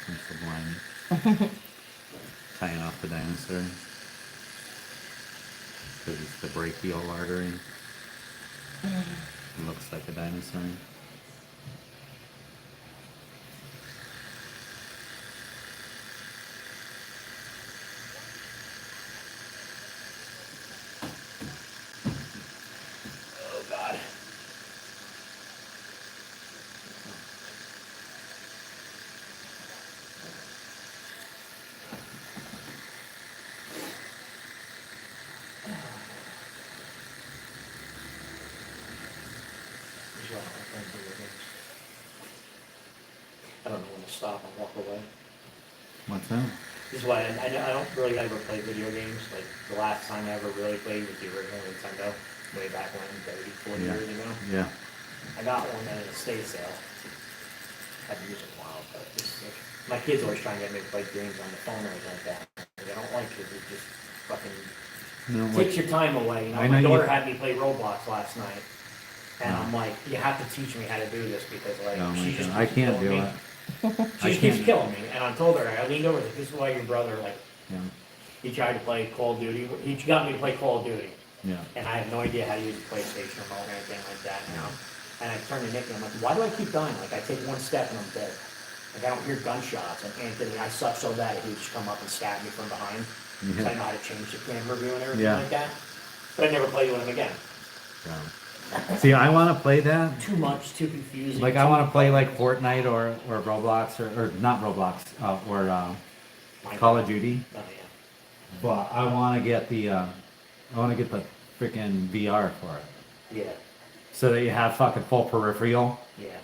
from Sublime. Tying off the dinosaur. Because it's the brachial artery. It looks like a dinosaur. Oh God. I don't know when to stop and walk away. What's that? This is why I don't really ever play video games. Like, the last time I ever really played was the original Nintendo, way back when, 30, 40 Yeah. years ago. Yeah. I got one at an estate sale. I haven't used it in a while, but it's like, my kids always try and get me to play games on the phone or anything like that. Like, I don't like it. It just fucking No, takes your time away. You know, I my know daughter you- had me play Roblox last night. And No. I'm like, you have to teach me how to do this because, like, Oh my she just God. I keeps can't killing do me. it. She I just keeps can't. killing me. And I told her, I leaned over, like, this is why your brother, like, Yeah. he tried to play Call of Duty. He got me to play Call of Duty. Yeah. And I have no idea how to use a PlayStation remote or anything like that, you know? And I turned to Nick and I'm like, why do I keep dying? Like, I take one step and I'm dead. Like, I don't hear gunshots. And Anthony, I suck so bad that he would just come up and stab me from behind. Because I know how to change the camera view and everything Yeah. like that. But I never played with him again. Yeah. See, I want to play that. Too much, too confusing. Like, I want to play like Fortnite or Roblox or not Roblox or Call of Duty. Oh, yeah. But I want to get the freaking VR for it, Yeah, so that you have fucking full peripheral. yeah.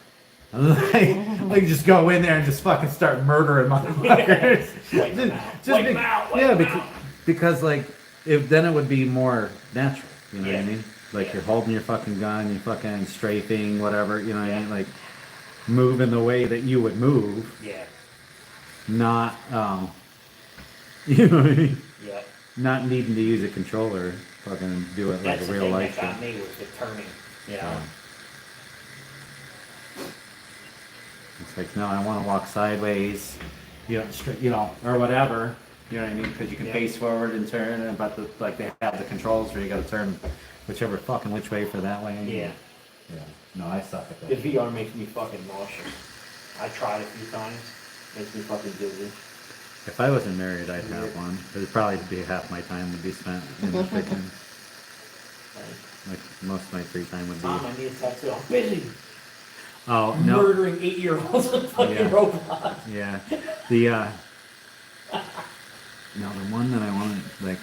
Like just go in there and just fucking start murdering motherfuckers. Wipe them out. Just Wipe be- them out, wipe yeah, them because, out. because like if then it would be more natural. You know what I Yeah. mean? Like Yeah. you're holding your fucking gun, you fucking strafing, whatever. You know what I Yeah. mean? Like moving the way that you would move, Yeah, not you know what I mean? yeah. Not needing to use a controller, fucking do it like That's a the real thing life that got shit. me was the turning, you know? Yeah. It's like, no, I want to walk sideways, you know, straight, you know, or whatever. You know what I mean? Because you can Yeah. face forward and turn, but like they have the controls where you got to turn whichever fucking which way for that way. Yeah. Yeah. No, I suck at The that. VR makes me fucking nauseous. I tried a few times. Makes me fucking dizzy. If I wasn't married, I'd have one. It'd probably be half my time would be spent in the freaking, like most of my free time would be. Mom, I need a tattoo. I'm busy Oh no. murdering 8-year-olds on fucking Yeah. Roblox. Yeah. The no, the one that I wanted, like,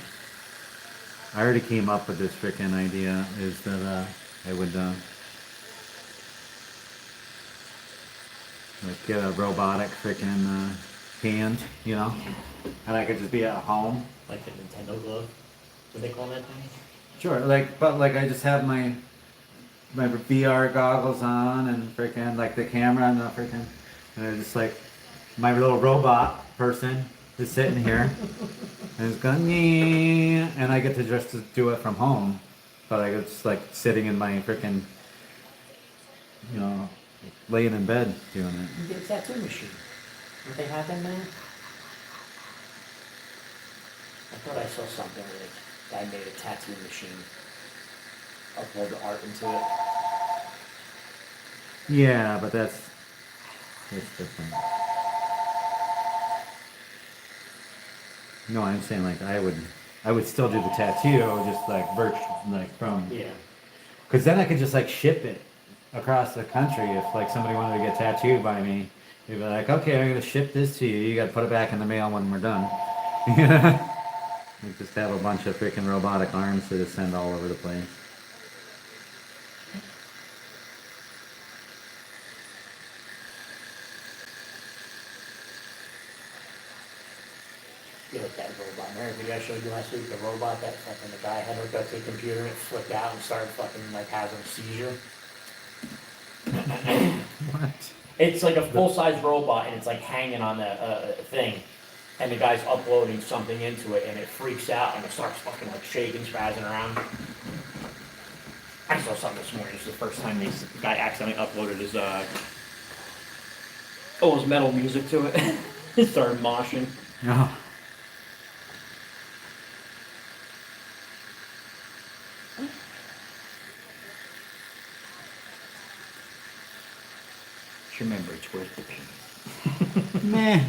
I already came up with this freaking idea is that I would like get a robotic freaking hand, you know, and I could just be at home. Like the Nintendo glove. What they call that thing? Sure, like, but like I just have my VR goggles on and freaking like the camera and the freaking, and it's just like my little robot person is sitting here and it's going, "Nee," and I get to just to do it from home, but I get just like sitting in my freaking, you know, laying in bed doing it. You get a tattoo machine. Don't they have them now? I thought I saw something where the guy made a tattoo machine. Upload the art into it. Yeah, but that's different. No, I'm saying like I would still do the tattoo, just like like from. Yeah. Because then I could just like ship it across the country if like somebody wanted to get tattooed by me. You'd be like, okay, I'm gonna ship this to you. You gotta put it back in the mail when we're done. We just have a bunch of freaking robotic arms to just send all over the place. You look at that robot. Remember the video I showed you last week? The robot that fucking the guy had hooked up to the computer and it flipped out and started fucking like having a seizure. What? It's like a full-size robot and it's like hanging on the thing. And the guy's uploading something into it and it freaks out and it starts fucking like shaking, spazzing around. I saw something this morning. It's the first time the guy accidentally uploaded his metal music to it. Started moshing. Oh. Just remember, it's worth the pain. Meh.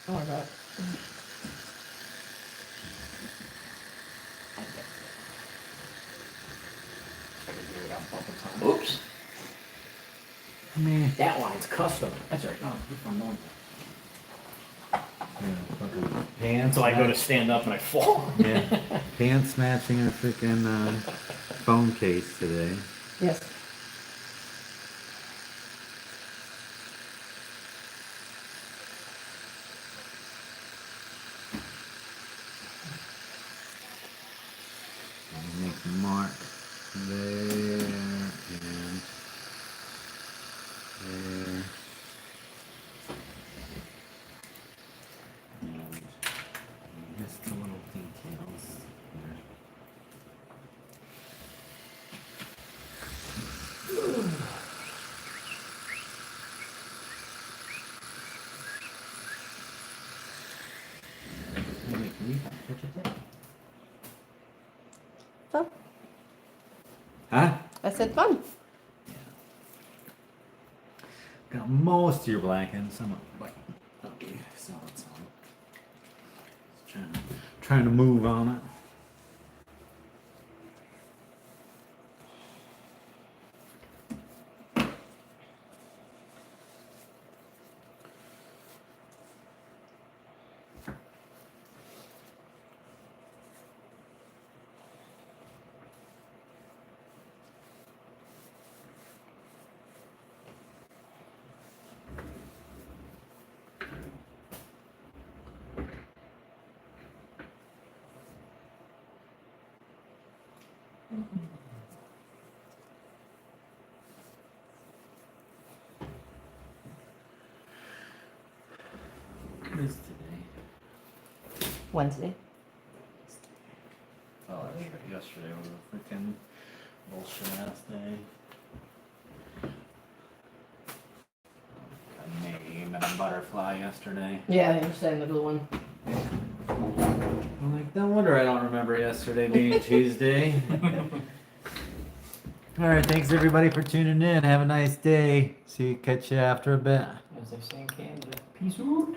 Oh my god. Oops. Meh. That line's custom. That's right. No, I'm going. Yeah, fucking pants. So I go to stand up and I fall. Yeah. Pants matching a freaking phone case today. Yes. Make a mark there and there. And just the little details here. Fun. Huh? I said fun. Got most of your blanket and some of like okay, so it's on. Trying to move on it. What is today? Wednesday. Oh, that's right. Yesterday was a freaking bullshit ass day. A name and a butterfly yesterday. Yeah, you're saying the blue one. I'm like, no wonder I don't remember yesterday being Tuesday. All right, thanks everybody for tuning in. Have a nice day. See you, catch you after a bit. As they say in Kansas, peace out.